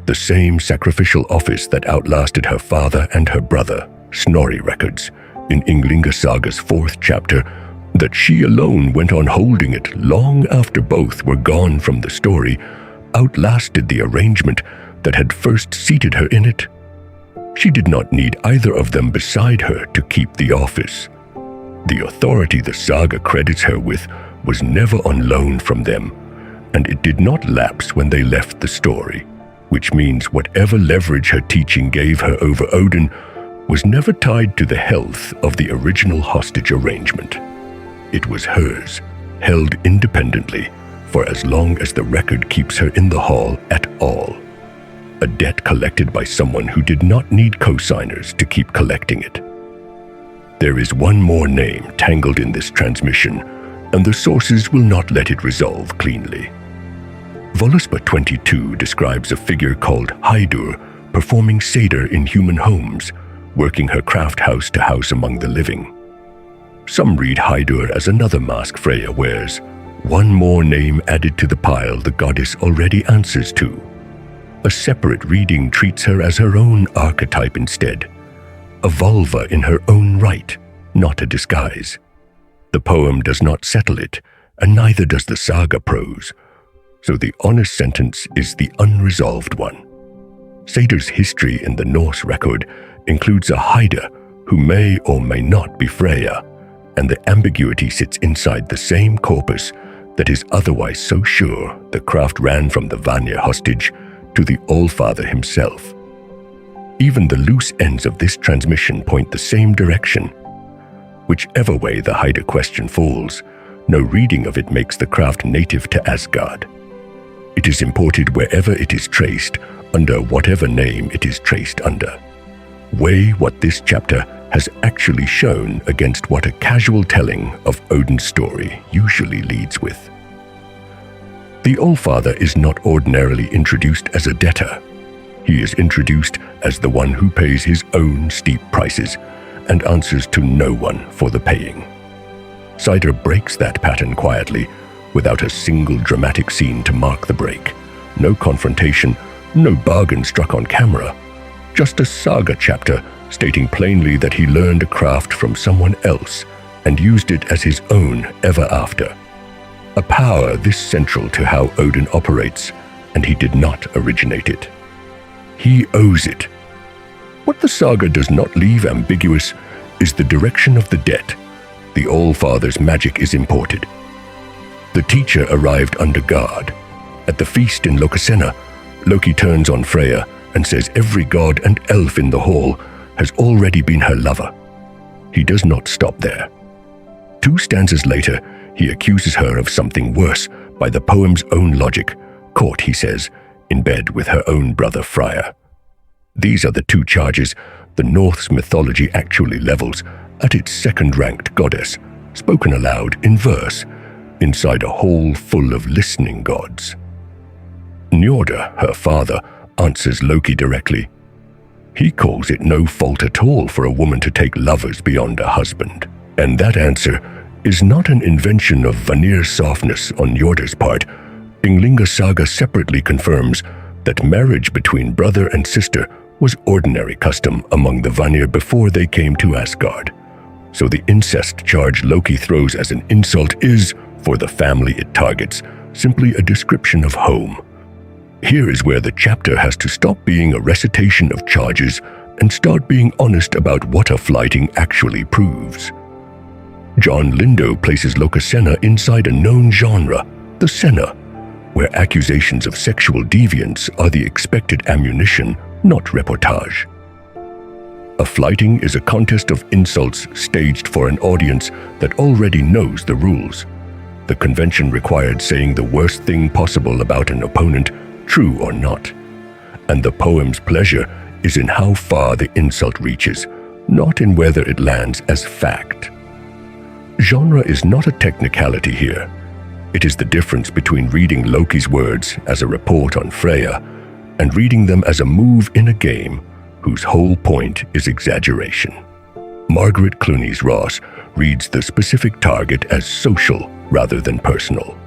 The same sacrificial office that outlasted her father and her brother, Snorri records, in Ynglinga Saga's 4th chapter, that she alone went on holding it long after both were gone from the story, outlasted the arrangement that had first seated her in it. She did not need either of them beside her to keep the office. The authority the saga credits her with was never on loan from them, and it did not lapse when they left the story, which means whatever leverage her teaching gave her over Odin was never tied to the health of the original hostage arrangement. It was hers, held independently, for as long as the record keeps her in the hall at all. A debt collected by someone who did not need cosigners to keep collecting it. There is one more name tangled in this transmission, and the sources will not let it resolve cleanly. Voluspa 22 describes a figure called Heidur performing Seder in human homes, working her craft house to house among the living. Some read Heidur as another mask Freyja wears, one more name added to the pile the goddess already answers to. A separate reading treats her as her own archetype instead, a vulva in her own right, not a disguise. The poem does not settle it, and neither does the saga prose, so the honest sentence is the unresolved one. Seder's history in the Norse record includes a Haida who may or may not be Freyja, and the ambiguity sits inside the same corpus that is otherwise so sure the craft ran from the Vanya hostage to the Allfather himself. Even the loose ends of this transmission point the same direction. Whichever way the Haida question falls, no reading of it makes the craft native to Asgard. It is imported wherever it is traced, under whatever name it is traced under. Weigh what this chapter has actually shown against what a casual telling of Odin's story usually leads with. The Allfather is not ordinarily introduced as a debtor. He is introduced as the one who pays his own steep prices and answers to no one for the paying. Cider breaks that pattern quietly, without a single dramatic scene to mark the break. No confrontation, no bargain struck on camera. Just a saga chapter stating plainly that he learned a craft from someone else and used it as his own ever after. A power this central to how Odin operates, and he did not originate it. He owes it. What the saga does not leave ambiguous is the direction of the debt. The Allfather's magic is imported. The teacher arrived under guard. At the feast in Lokasenna, Loki turns on Freyja and says every god and elf in the hall has already been her lover. He does not stop there. 2 stanzas later, he accuses her of something worse by the poem's own logic, caught, he says, in bed with her own brother Freyr. These are the 2 charges the Norse mythology actually levels at its second-ranked goddess, spoken aloud in verse, inside a hall full of listening gods. Njordr, her father, answers Loki directly. He calls it no fault at all for a woman to take lovers beyond a husband, and that answer is not an invention of Vanir's softness on Njordr's part. Ynglinga Saga separately confirms that marriage between brother and sister was ordinary custom among the Vanir before they came to Asgard. So the incest charge Loki throws as an insult is, for the family it targets, simply a description of home. Here is where the chapter has to stop being a recitation of charges and start being honest about what a flighting actually proves. John Lindo places Lokasenna inside a known genre, the Senna, where accusations of sexual deviance are the expected ammunition, not reportage. A flighting is a contest of insults staged for an audience that already knows the rules. The convention required saying the worst thing possible about an opponent, true or not. And the poem's pleasure is in how far the insult reaches, not in whether it lands as fact. Genre is not a technicality here. It is the difference between reading Loki's words as a report on Freyja and reading them as a move in a game whose whole point is exaggeration. Margaret Clooney's Ross reads the specific target as social rather than personal.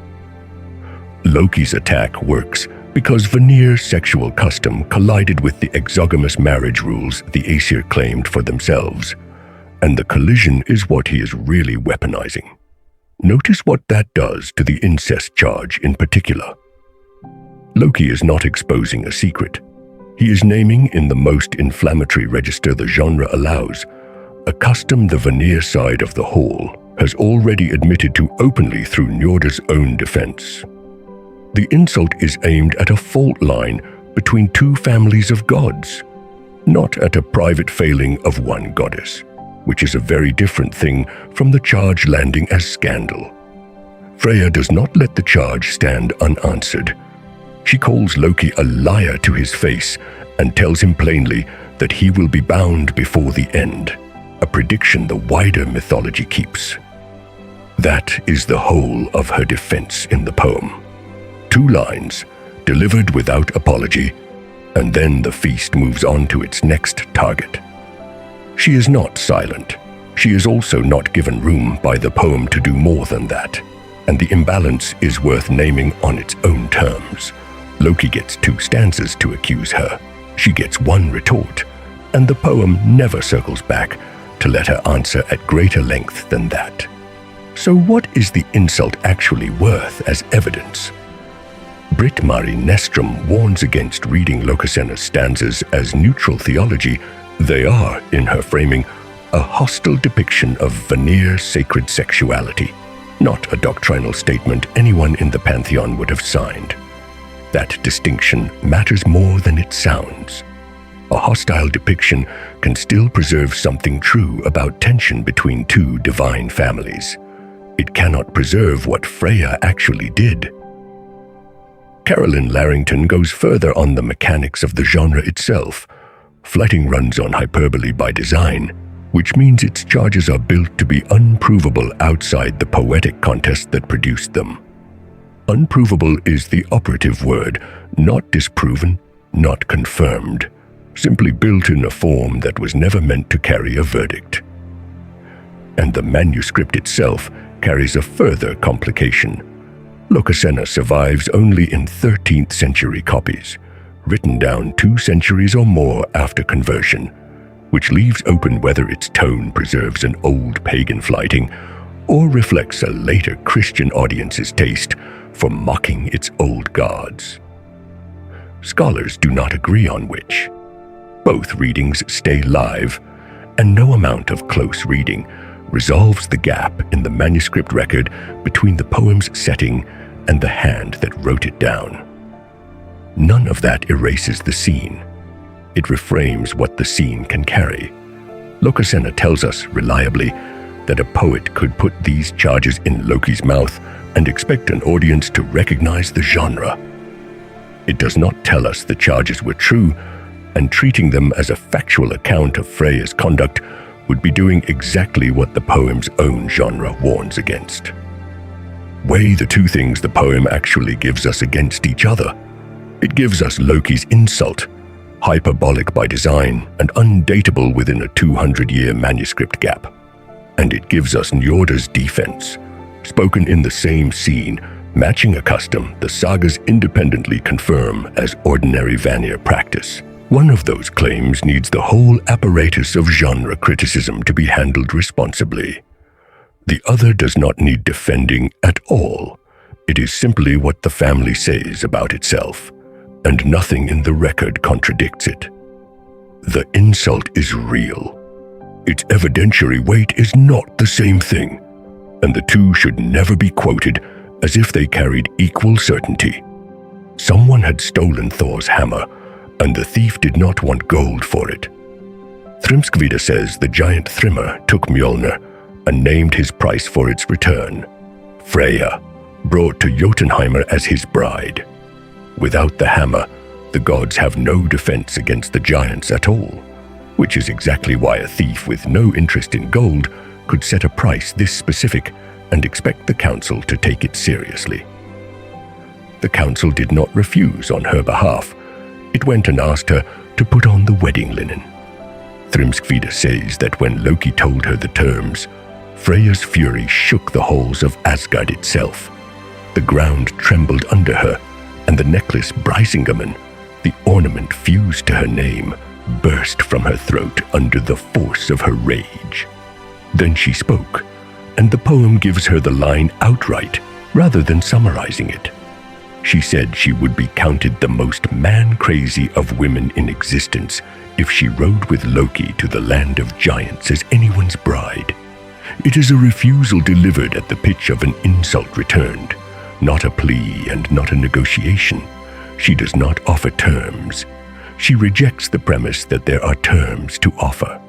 Loki's attack works because Vanir's sexual custom collided with the exogamous marriage rules the Aesir claimed for themselves, and the collision is what he is really weaponizing. Notice what that does to the incest charge in particular. Loki is not exposing a secret. He is naming in the most inflammatory register the genre allows, a custom the Vanir side of the hall has already admitted to openly through Njordr's own defense. The insult is aimed at a fault line between two families of gods, not at a private failing of one goddess, which is a very different thing from the charge landing as scandal. Freyja does not let the charge stand unanswered. She calls Loki a liar to his face and tells him plainly that he will be bound before the end, a prediction the wider mythology keeps. That is the whole of her defense in the poem. 2 lines, delivered without apology, and then the feast moves on to its next target. She is not silent. She is also not given room by the poem to do more than that, and the imbalance is worth naming on its own terms. Loki gets 2 stanzas to accuse her. She gets 1 retort, and the poem never circles back to let her answer at greater length than that. So what is the insult actually worth as evidence? Britt-Marie Nestrom warns against reading Lokasenna's stanzas as neutral theology. They are, in her framing, a hostile depiction of Vanir sacred sexuality, not a doctrinal statement anyone in the pantheon would have signed. That distinction matters more than it sounds. A hostile depiction can still preserve something true about tension between 2 divine families. It cannot preserve what Freyja actually did. Carolyn Larrington goes further on the mechanics of the genre itself. Flighting runs on hyperbole by design, which means its charges are built to be unprovable outside the poetic contest that produced them. Unprovable is the operative word, not disproven, not confirmed, simply built in a form that was never meant to carry a verdict. And the manuscript itself carries a further complication. Lokasenna survives only in 13th century copies, written down 2 centuries or more after conversion, which leaves open whether its tone preserves an old pagan flighting or reflects a later Christian audience's taste for mocking its old gods. Scholars do not agree on which. Both readings stay live, and no amount of close reading resolves the gap in the manuscript record between the poem's setting and the hand that wrote it down. None of that erases the scene. It reframes what the scene can carry. Lokasenna tells us reliably that a poet could put these charges in Loki's mouth and expect an audience to recognize the genre. It does not tell us the charges were true, and treating them as a factual account of Freyja's conduct would be doing exactly what the poem's own genre warns against. Weigh the two things the poem actually gives us against each other. It gives us Loki's insult, hyperbolic by design and undateable within a 200-year manuscript gap. And it gives us Njorda's defense, spoken in the same scene, matching a custom the sagas independently confirm as ordinary Vanir practice. One of those claims needs the whole apparatus of genre criticism to be handled responsibly. The other does not need defending at all. It is simply what the family says about itself, and nothing in the record contradicts it. The insult is real. Its evidentiary weight is not the same thing, and the two should never be quoted as if they carried equal certainty. Someone had stolen Thor's hammer, and the thief did not want gold for it. Thrymskvida says the giant Thrymr took Mjolnir and named his price for its return, Freyja, brought to Jotunheimer as his bride. Without the hammer, the gods have no defense against the giants at all, which is exactly why a thief with no interest in gold could set a price this specific and expect the council to take it seriously. The council did not refuse on her behalf. It went and asked her to put on the wedding linen. Thrymskvida says that when Loki told her the terms, Freyja's fury shook the halls of Asgard itself. The ground trembled under her, and the necklace Brísingamen, the ornament fused to her name, burst from her throat under the force of her rage. Then she spoke, and the poem gives her the line outright rather than summarizing it. She said she would be counted the most man-crazy of women in existence if she rode with Loki to the land of giants as anyone's bride. It is a refusal delivered at the pitch of an insult returned, not a plea and not a negotiation. She does not offer terms. She rejects the premise that there are terms to offer.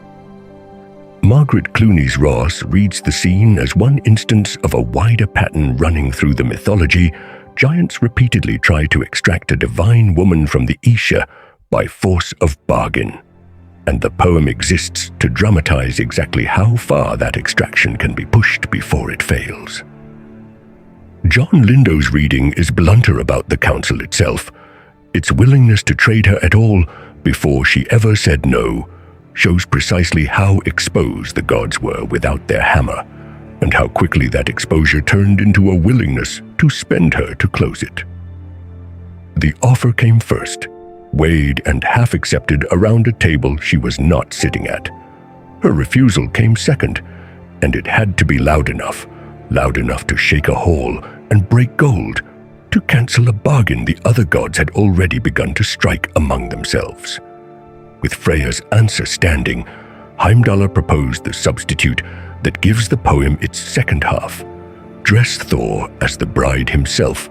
Margaret Clooney's Ross reads the scene as one instance of a wider pattern running through the mythology. Giants repeatedly try to extract a divine woman from the Isha by force of bargain, and the poem exists to dramatize exactly how far that extraction can be pushed before it fails. John Lindo's reading is blunter about the council itself. Its willingness to trade her at all before she ever said no shows precisely how exposed the gods were without their hammer, and how quickly that exposure turned into a willingness to spend her to close it. The offer came first, weighed and half accepted around a table she was not sitting at. Her refusal came second, and it had to be loud enough to shake a hall and break gold, to cancel a bargain the other gods had already begun to strike among themselves. With Freyja's answer standing, Heimdallr proposed the substitute that gives the poem its second half. Dress Thor as the bride himself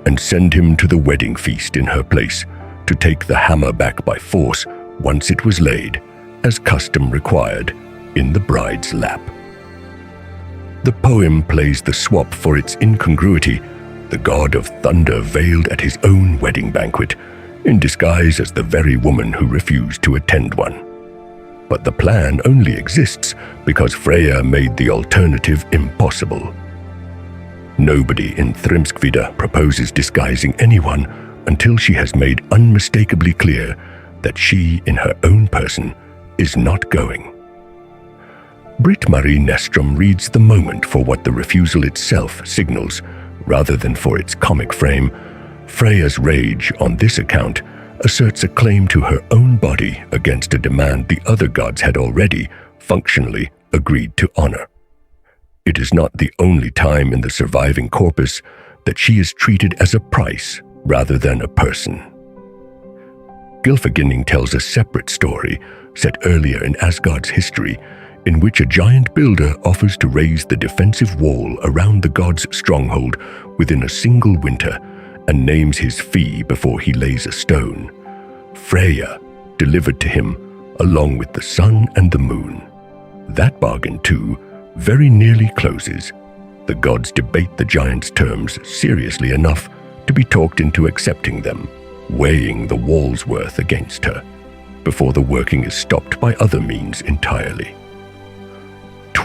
and send him to the wedding feast in her place to take the hammer back by force once it was laid, as custom required, in the bride's lap. The poem plays the swap for its incongruity, the god of thunder veiled at his own wedding banquet, in disguise as the very woman who refused to attend one. But the plan only exists because Freyja made the alternative impossible. Nobody in Thrymskvida proposes disguising anyone until she has made unmistakably clear that she, in her own person, is not going. Britt-Marie Nestrom reads the moment for what the refusal itself signals, rather than for its comic frame. Freyja's rage, on this account, asserts a claim to her own body against a demand the other gods had already, functionally, agreed to honor. It is not the only time in the surviving corpus that she is treated as a price rather than a person. Gylfaginning tells a separate story, set earlier in Asgard's history, in which a giant builder offers to raise the defensive wall around the god's stronghold within a single winter and names his fee before he lays a stone. Freyja delivered to him along with the sun and the moon. That bargain, too, very nearly closes. The gods debate the giant's terms seriously enough to be talked into accepting them, weighing the wall's worth against her, before the working is stopped by other means entirely.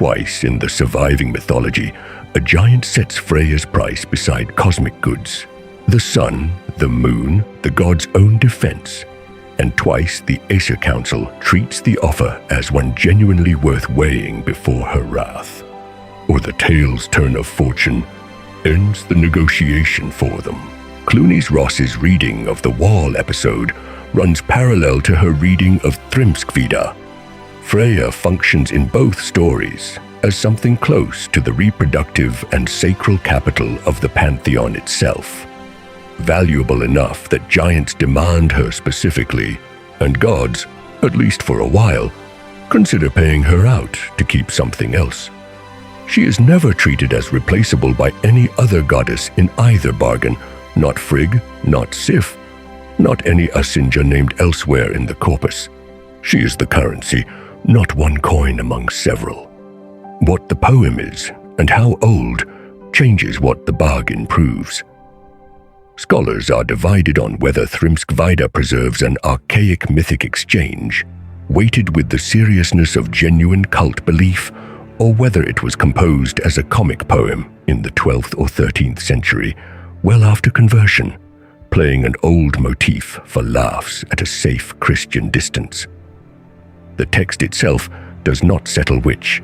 Twice in the surviving mythology, a giant sets Freyja's price beside cosmic goods: the sun, the moon, the god's own defense. And twice the Aesir Council treats the offer as one genuinely worth weighing before her wrath. Or the tale's turn of fortune ends the negotiation for them. Clooney's Ross's reading of the Wall episode runs parallel to her reading of Thrymskvida. Freyja functions in both stories as something close to the reproductive and sacral capital of the pantheon itself, valuable enough that giants demand her specifically, and gods, at least for a while, consider paying her out to keep something else. She is never treated as replaceable by any other goddess in either bargain, not Frigg, not Sif, not any Asinja named elsewhere in the corpus. She is the currency, not one coin among several. What the poem is, and how old, changes what the bargain proves. Scholars are divided on whether Thrymskvida preserves an archaic mythic exchange, weighted with the seriousness of genuine cult belief, or whether it was composed as a comic poem in the 12th or 13th century, well after conversion, playing an old motif for laughs at a safe Christian distance. The text itself does not settle which.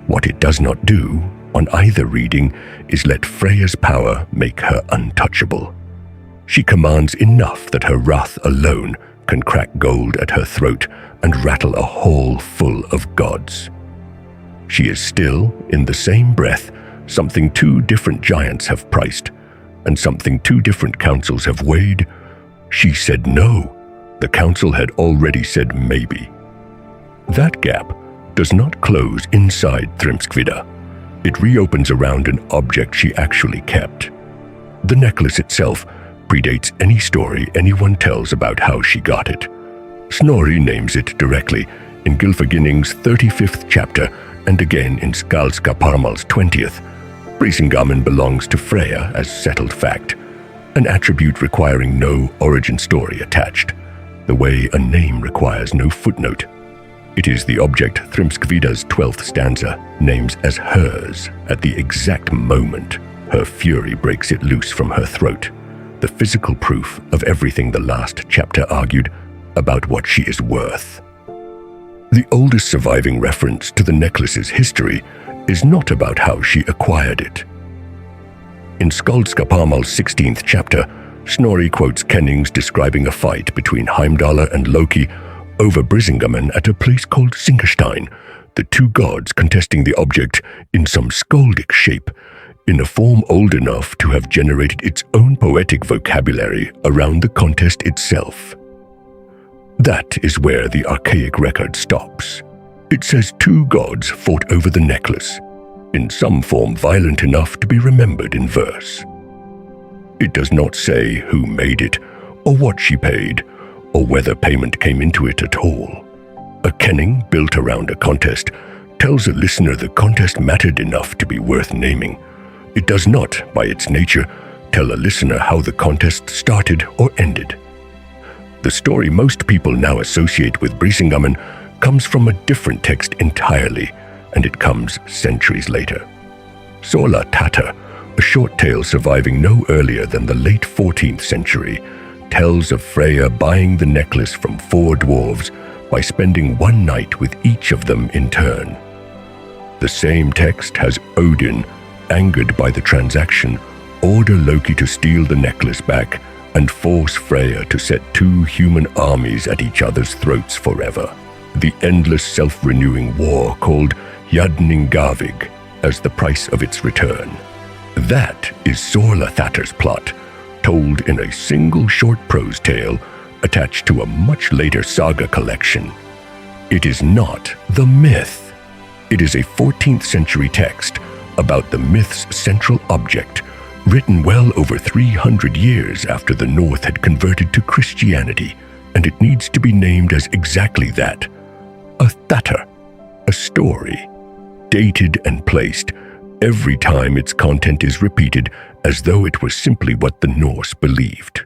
What it does not do, on either reading, is let Freyja's power make her untouchable. She commands enough that her wrath alone can crack gold at her throat and rattle a hall full of gods. She is still, in the same breath, something two different giants have priced, and something two different councils have weighed. She said no. The council had already said maybe. That gap does not close inside Thrymskvida. It reopens around an object she actually kept. The necklace itself predates any story anyone tells about how she got it. Snorri names it directly in Gylfaginning's 35th chapter and again in Skaldska Parmal's 20th. Brísingamen belongs to Freyja as settled fact, an attribute requiring no origin story attached, the way a name requires no footnote. It is the object Thrymskvida's 12th stanza names as hers at the exact moment her fury breaks it loose from her throat, the physical proof of everything the last chapter argued about what she is worth. The oldest surviving reference to the necklace's history is not about how she acquired it. In Skaldska Parmal's 16th chapter, Snorri quotes Kennings describing a fight between Heimdallr and Loki over Brísingamen at a place called Singerstein, the two gods contesting the object in some skaldic shape, in a form old enough to have generated its own poetic vocabulary around the contest itself. That is where the archaic record stops. It says two gods fought over the necklace, in some form violent enough to be remembered in verse. It does not say who made it, or what she paid, or whether payment came into it at all. A kenning built around a contest tells a listener the contest mattered enough to be worth naming. It does not, by its nature, tell a listener how the contest started or ended. The story most people now associate with Brísingamen comes from a different text entirely, and it comes centuries later. Sola Tata, a short tale surviving no earlier than the late 14th century, tells of Freyja buying the necklace from four dwarves by spending one night with each of them in turn. The same text has Odin, angered by the transaction, order Loki to steal the necklace back and force Freyja to set two human armies at each other's throats forever. The endless self-renewing war called Jadningavig as the price of its return. That is Sorlathatar's plot, told in a single short prose tale attached to a much later saga collection. It is not the myth. It is a 14th century text about the myth's central object, written well over 300 years after the North had converted to Christianity, and it needs to be named as exactly that, a thatr, a story, dated and placed every time its content is repeated as though it was simply what the Norse believed.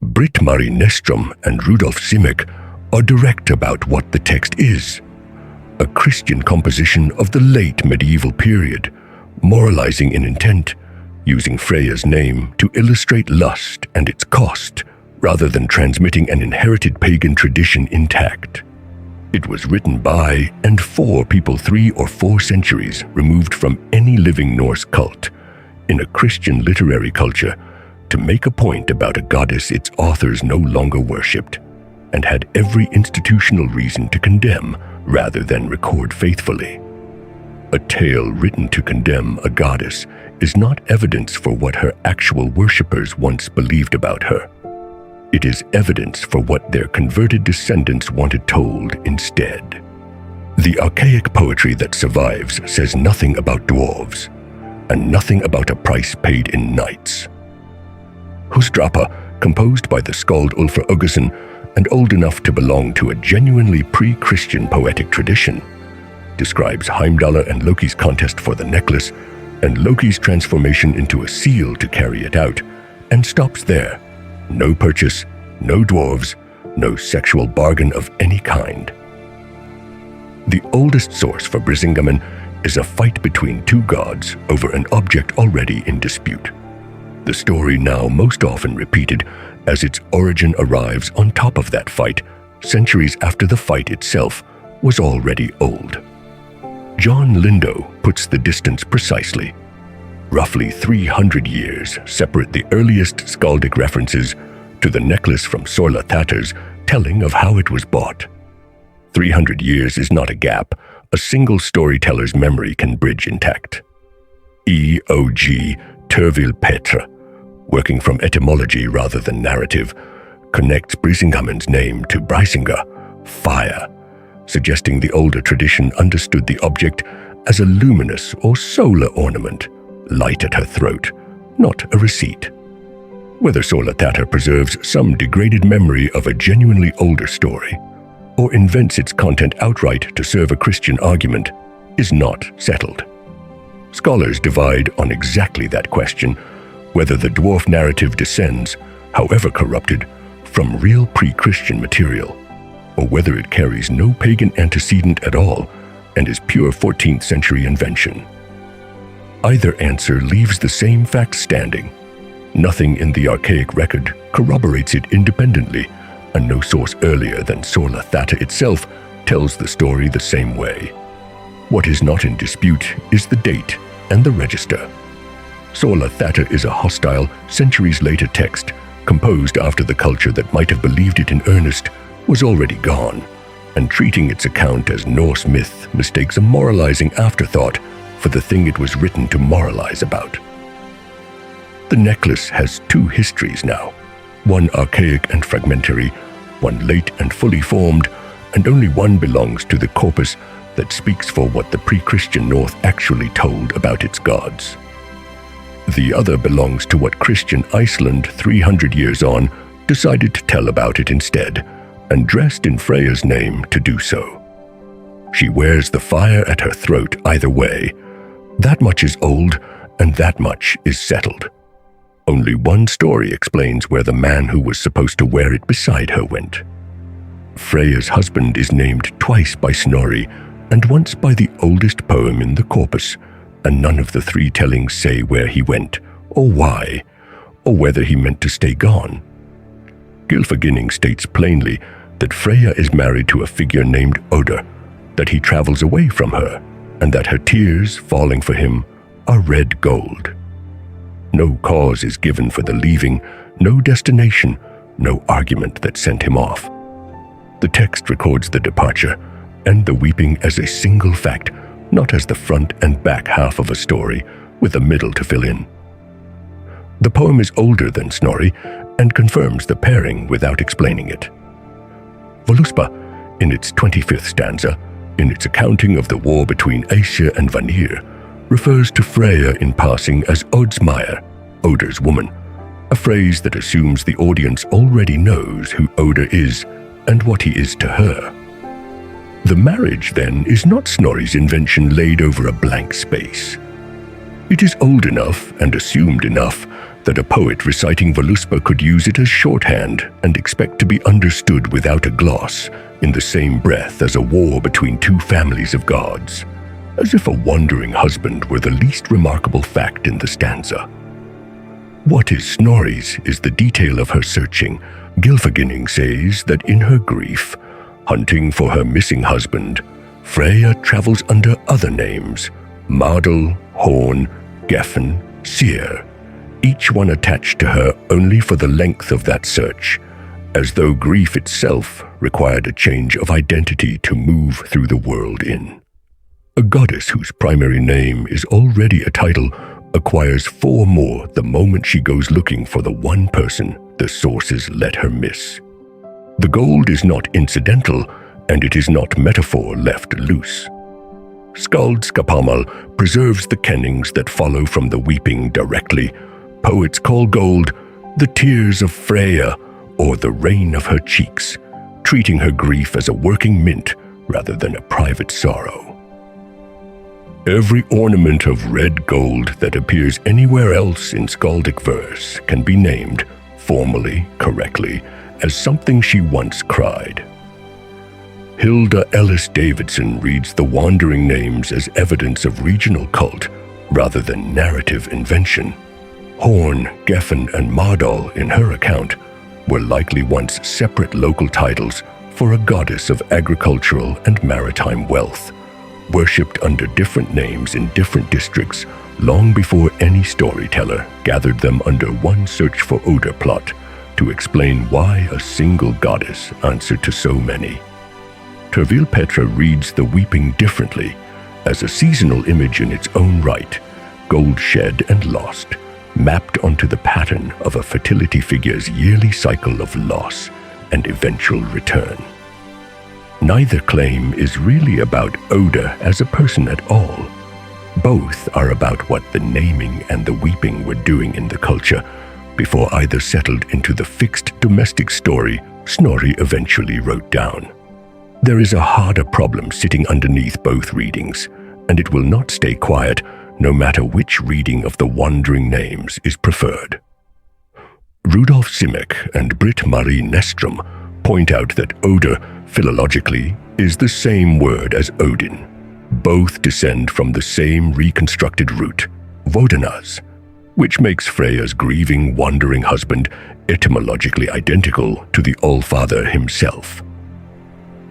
Britt-Marie Näsström and Rudolf Simek are direct about what the text is. a Christian composition of the late medieval period, moralizing in intent, using Freyja's name to illustrate lust and its cost, rather than transmitting an inherited pagan tradition intact. It was written by and for people 3 or 4 centuries removed from any living Norse cult, in a Christian literary culture, to make a point about a goddess its authors no longer worshipped, and had every institutional reason to condemn rather than record faithfully. A tale written to condemn a goddess is not evidence for what her actual worshippers once believed about her. It is evidence for what their converted descendants wanted told instead. The archaic poetry that survives says nothing about dwarves, and nothing about a price paid in knights. Husdrapa, composed by the skald Ulfr Uggason, and old enough to belong to a genuinely pre-Christian poetic tradition, describes Heimdallr and Loki's contest for the necklace, and Loki's transformation into a seal to carry it out, and stops there. No purchase, no dwarves, no sexual bargain of any kind. The oldest source for Brísingamen is a fight between 2 gods over an object already in dispute. The story now most often repeated, as its origin arrives on top of that fight, centuries after the fight itself was already old. John Lindow puts the distance precisely. Roughly 300 years separate the earliest skaldic references to the necklace from Sorlathattrs telling of how it was bought. 300 years is not a gap a single storyteller's memory can bridge intact. E.O.G. Tervil Petra, working from etymology rather than narrative, connects Brísingamen's name to Brísinga, fire, suggesting the older tradition understood the object as a luminous or solar ornament, light at her throat, not a receipt. Whether Sorlathattr preserves some degraded memory of a genuinely older story, or invents its content outright to serve a Christian argument, is not settled. Scholars divide on exactly that question, whether the dwarf narrative descends, however corrupted, from real pre-Christian material, or whether it carries no pagan antecedent at all and is pure 14th century invention. Either answer leaves the same fact standing. Nothing in the archaic record corroborates it independently, and no source earlier than Sorlathattr itself tells the story the same way. What is not in dispute is the date and the register. Sorlathattr is a hostile, centuries-later text composed after the culture that might have believed it in earnest was already gone, and treating its account as Norse myth mistakes a moralizing afterthought for the thing it was written to moralize about. The necklace has 2 histories now, one archaic and fragmentary, one late and fully formed, and only one belongs to the corpus that speaks for what the pre-Christian North actually told about its gods. The other belongs to what Christian Iceland 300 years on decided to tell about it instead, and dressed in Freyja's name to do so. She wears the fire at her throat either way. That much is old, and that much is settled. Only one story explains where the man who was supposed to wear it beside her went. Freyja's husband is named twice by Snorri, and once by the oldest poem in the corpus, and none of the 3 tellings say where he went, or why, or whether he meant to stay gone. Gylfaginning states plainly that Freyja is married to a figure named Óttar, that he travels away from her, and that her tears falling for him are red gold. No cause is given for the leaving, no destination, no argument that sent him off. The text records the departure and the weeping as a single fact, not as the front and back half of a story with a middle to fill in. The poem is older than Snorri and confirms the pairing without explaining it. Völuspá, in its 25th stanza, in its accounting of the war between Aesir and Vanir, refers to Freyja in passing as Ódsmæður, Óttar's woman, a phrase that assumes the audience already knows who Óttar is and what he is to her. The marriage, then, is not Snorri's invention laid over a blank space. It is old enough and assumed enough that a poet reciting Völuspá could use it as shorthand and expect to be understood without a gloss in the same breath as a war between two families of gods, as if a wandering husband were the least remarkable fact in the stanza. What is Snorri's is the detail of her searching. Gylfaginning says that in her grief, hunting for her missing husband, Freyja travels under other names, Madel, Horn, Gefn, Seer, each one attached to her only for the length of that search, as though grief itself required a change of identity to move through the world in. A goddess whose primary name is already a title acquires 4 more the moment she goes looking for the one person the sources let her miss. The gold is not incidental, and it is not metaphor left loose. Skaldskaparmal preserves the kennings that follow from the weeping directly. Poets call gold the tears of Freyja or the rain of her cheeks, treating her grief as a working mint rather than a private sorrow. Every ornament of red gold that appears anywhere else in skaldic verse can be named, formally, correctly, as something she once cried. Hilda Ellis Davidson reads the wandering names as evidence of regional cult rather than narrative invention. Horn, Gefn, and Madal, in her account, were likely once separate local titles for a goddess of agricultural and maritime wealth, worshipped under different names in different districts long before any storyteller gathered them under one search for Odin plot to explain why a single goddess answered to so many. Tervil Petra reads the weeping differently, as a seasonal image in its own right, gold shed and lost, mapped onto the pattern of a fertility figure's yearly cycle of loss and eventual return. Neither claim is really about Oda as a person at all. Both are about what the naming and the weeping were doing in the culture before either settled into the fixed domestic story Snorri eventually wrote down. There is a harder problem sitting underneath both readings, and it will not stay quiet no matter which reading of the wandering names is preferred. Rudolf Simek and Britt-Marie Nestrom point out that Oda, philologically, is the same word as Odin. Both descend from the same reconstructed root, Vodanas, which makes Freyja's grieving, wandering husband etymologically identical to the Allfather himself.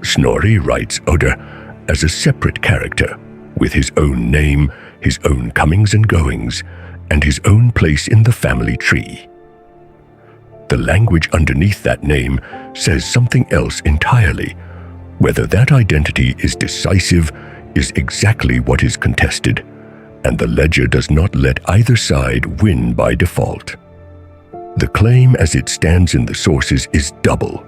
Snorri writes Oda as a separate character, with his own name, his own comings and goings, and his own place in the family tree. The language underneath that name says something else entirely. Whether that identity is decisive is exactly what is contested, and the ledger does not let either side win by default. The claim as it stands in the sources is double.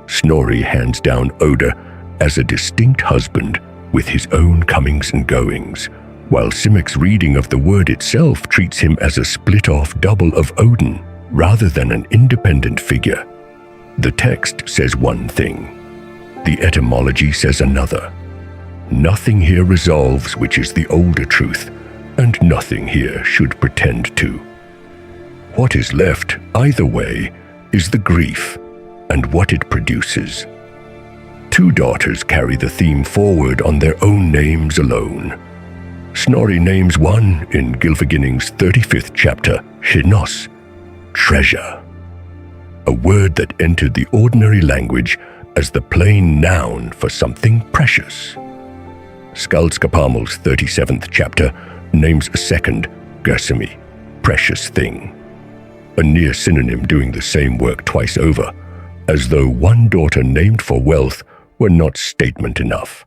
Snorri hands down Oda as a distinct husband with his own comings and goings, while Simek's reading of the word itself treats him as a split-off double of Odin rather than an independent figure. The text says one thing, the etymology says another. Nothing here resolves which is the older truth, and nothing here should pretend to. What is left, either way, is the grief and what it produces. 2 daughters carry the theme forward on their own names alone. Snorri names one in Gylfaginning's 35th chapter, Hnos, treasure, a word that entered the ordinary language as the plain noun for something precious. Skaldskaparmal's 37th chapter names a second, Gersemi, precious thing, a near synonym doing the same work twice over, as though one daughter named for wealth were not statement enough.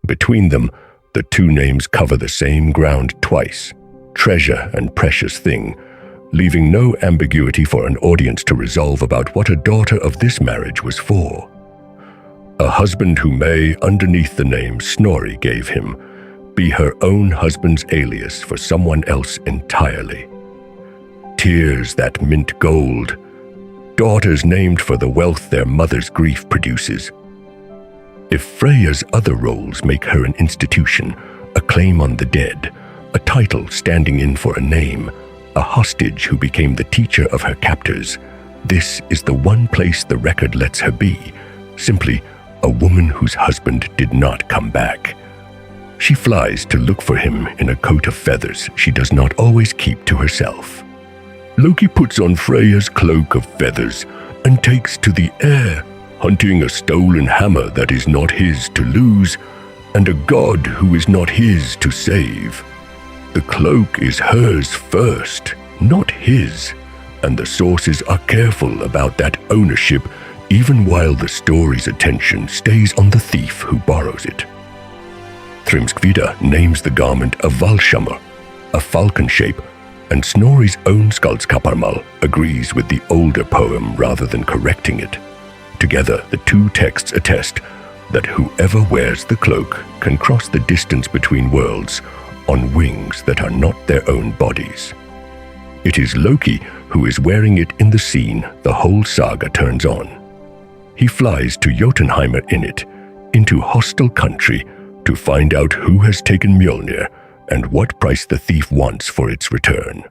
Between them, the 2 names cover the same ground twice, treasure and precious thing, leaving no ambiguity for an audience to resolve about what a daughter of this marriage was for. A husband who may, underneath the name Snorri gave him, be her own husband's alias for someone else entirely. Tears that mint gold, daughters named for the wealth their mother's grief produces. If Freyja's other roles make her an institution, a claim on the dead, a title standing in for a name, a hostage who became the teacher of her captors, this is the one place the record lets her be, simply a woman whose husband did not come back. She flies to look for him in a coat of feathers she does not always keep to herself. Loki puts on Freyja's cloak of feathers and takes to the air, hunting a stolen hammer that is not his to lose, and a god who is not his to save. The cloak is hers first, not his, and the sources are careful about that ownership even while the story's attention stays on the thief who borrows it. Thrymskvida names the garment a Valshammer, a falcon shape, and Snorri's own Skaldskaparmal agrees with the older poem rather than correcting it. Together, the two texts attest that whoever wears the cloak can cross the distance between worlds on wings that are not their own bodies. It is Loki who is wearing it in the scene the whole saga turns on. He flies to Jotunheimr in it, into hostile country, to find out who has taken Mjolnir and what price the thief wants for its return.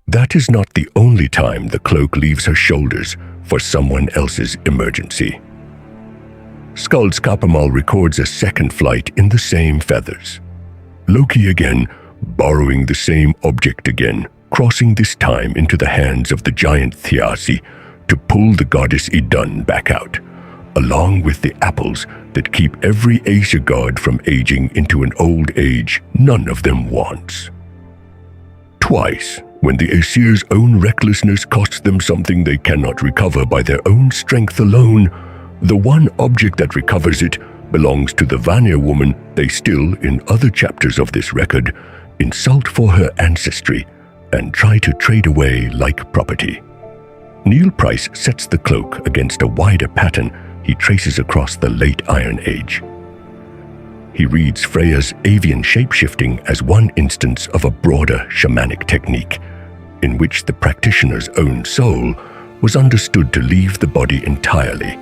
That is not the only time the cloak leaves her shoulders for someone else's emergency. Skaldskaparmal records a second flight in the same feathers. Loki again, borrowing the same object again, crossing this time into the hands of the giant Thiassi to pull the goddess Idun back out, along with the apples that keep every Aesir god from aging into an old age none of them wants. Twice, when the Aesir's own recklessness costs them something they cannot recover by their own strength alone, the one object that recovers it belongs to the Vanir woman they still, in other chapters of this record, insult for her ancestry and try to trade away like property. Neil Price sets the cloak against a wider pattern he traces across the late Iron Age. He reads Freyja's avian shape-shifting as one instance of a broader shamanic technique, in which the practitioner's own soul was understood to leave the body entirely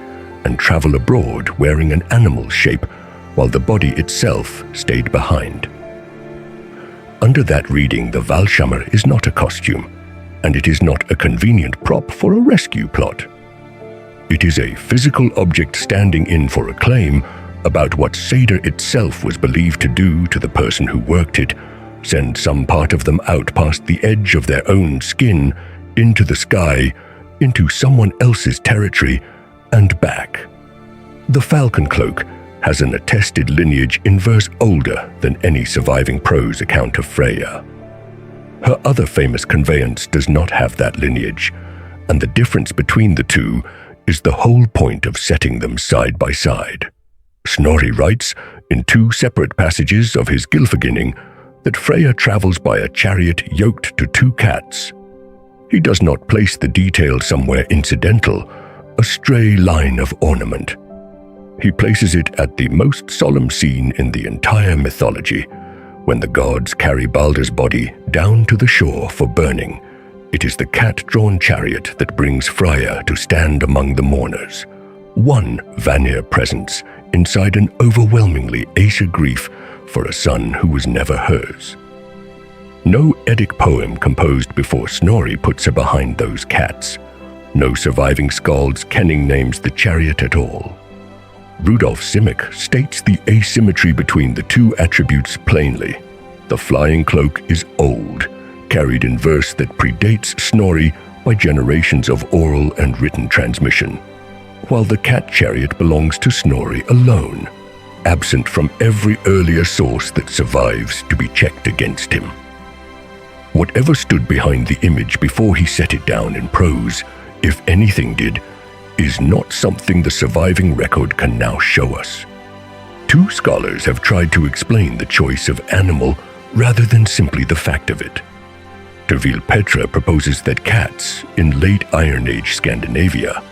and travel abroad wearing an animal shape, while the body itself stayed behind. Under that reading, the Valshammer is not a costume, and it is not a convenient prop for a rescue plot. It is a physical object standing in for a claim about what Seder itself was believed to do to the person who worked it, send some part of them out past the edge of their own skin, into the sky, into someone else's territory, and back. The Falcon Cloak has an attested lineage in verse older than any surviving prose account of Freyja. Her other famous conveyance does not have that lineage, and the difference between the two is the whole point of setting them side by side. Snorri writes, in two separate passages of his Gylfaginning, that Freyja travels by a chariot yoked to two cats. He does not place the detail somewhere incidental, a stray line of ornament. He places it at the most solemn scene in the entire mythology, when the gods carry Baldur's body down to the shore for burning. It is the cat-drawn chariot that brings Freyja to stand among the mourners. One Vanir presence inside an overwhelmingly Aesir grief for a son who was never hers. No Eddic poem composed before Snorri puts her behind those cats. No surviving skald's kenning names the chariot at all. Rudolf Simic states the asymmetry between the two attributes plainly. The flying cloak is old, carried in verse that predates Snorri by generations of oral and written transmission, while the cat chariot belongs to Snorri alone, absent from every earlier source that survives to be checked against him. Whatever stood behind the image before he set it down in prose, if anything did, is not something the surviving record can now show us. Two scholars have tried to explain the choice of animal rather than simply the fact of it. Tervil Petra proposes that cats, in late Iron Age Scandinavia,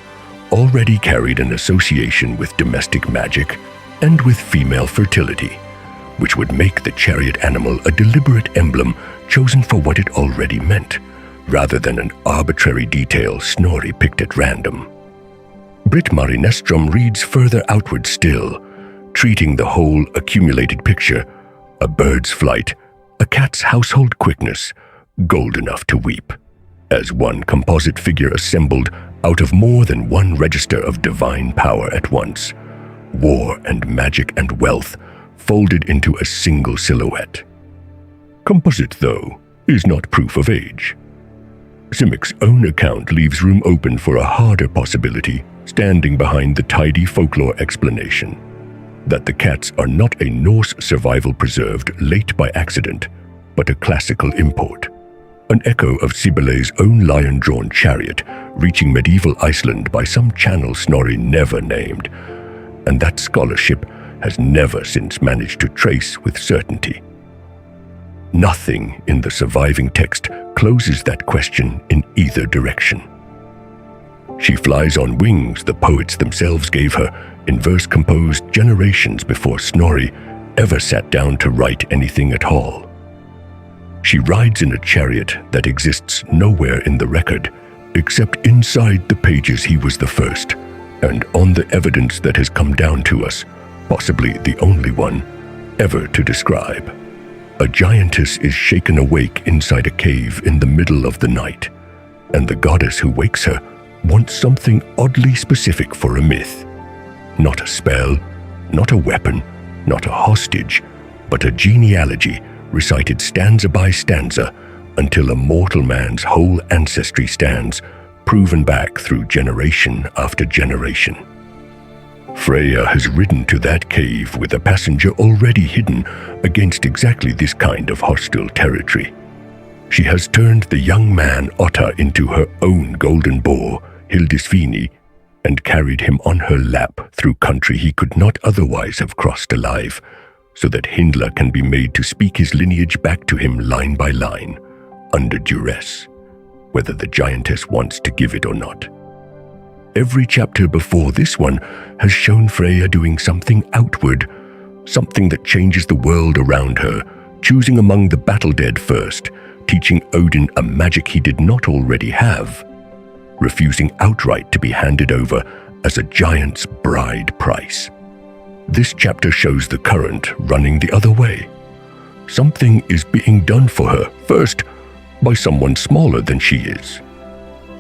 already carried an association with domestic magic and with female fertility, which would make the chariot animal a deliberate emblem chosen for what it already meant, rather than an arbitrary detail Snorri picked at random. Britt-Marie Nestrom reads further outward still, treating the whole accumulated picture, a bird's flight, a cat's household quickness, gold enough to weep, as one composite figure assembled out of more than one register of divine power at once, war and magic and wealth folded into a single silhouette. Composite, though, is not proof of age. Simic's own account leaves room open for a harder possibility standing behind the tidy folklore explanation that the cats are not a Norse survival preserved late by accident, but a classical import, an echo of Sibyle's own lion-drawn chariot reaching medieval Iceland by some channel Snorri never named, and that scholarship has never since managed to trace with certainty. Nothing in the surviving text closes that question in either direction. She flies on wings the poets themselves gave her in verse composed generations before Snorri ever sat down to write anything at all. She rides in a chariot that exists nowhere in the record except inside the pages he was the first, and on the evidence that has come down to us, possibly the only one, ever to describe. A giantess is shaken awake inside a cave in the middle of the night, and the goddess who wakes her wants something oddly specific for a myth. Not a spell, not a weapon, not a hostage, but a genealogy recited stanza by stanza until a mortal man's whole ancestry stands, proven back through generation after generation. Freyja has ridden to that cave with a passenger already hidden against exactly this kind of hostile territory. She has turned the young man Óttar into her own golden boar, Hildisvíni, and carried him on her lap through country he could not otherwise have crossed alive, so that Hyndla can be made to speak his lineage back to him line by line, under duress, whether the giantess wants to give it or not. Every chapter before this one has shown Freyja doing something outward, something that changes the world around her, choosing among the battle-dead first, teaching Odin a magic he did not already have, refusing outright to be handed over as a giant's bride price. This chapter shows the current running the other way. Something is being done for her, first, by someone smaller than she is.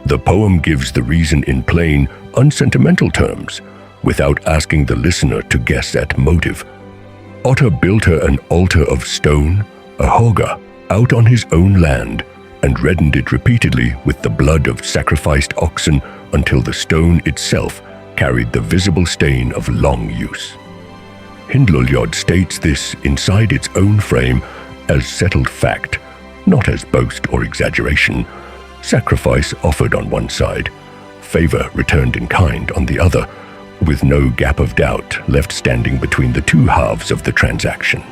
The poem gives the reason in plain, unsentimental terms, without asking the listener to guess at motive. Óttar built her an altar of stone, a hoga, out on his own land, and reddened it repeatedly with the blood of sacrificed oxen until the stone itself carried the visible stain of long use. Hyndla states this inside its own frame as settled fact, not as boast or exaggeration, sacrifice offered on one side, favor returned in kind on the other, with no gap of doubt left standing between the two halves of the transaction.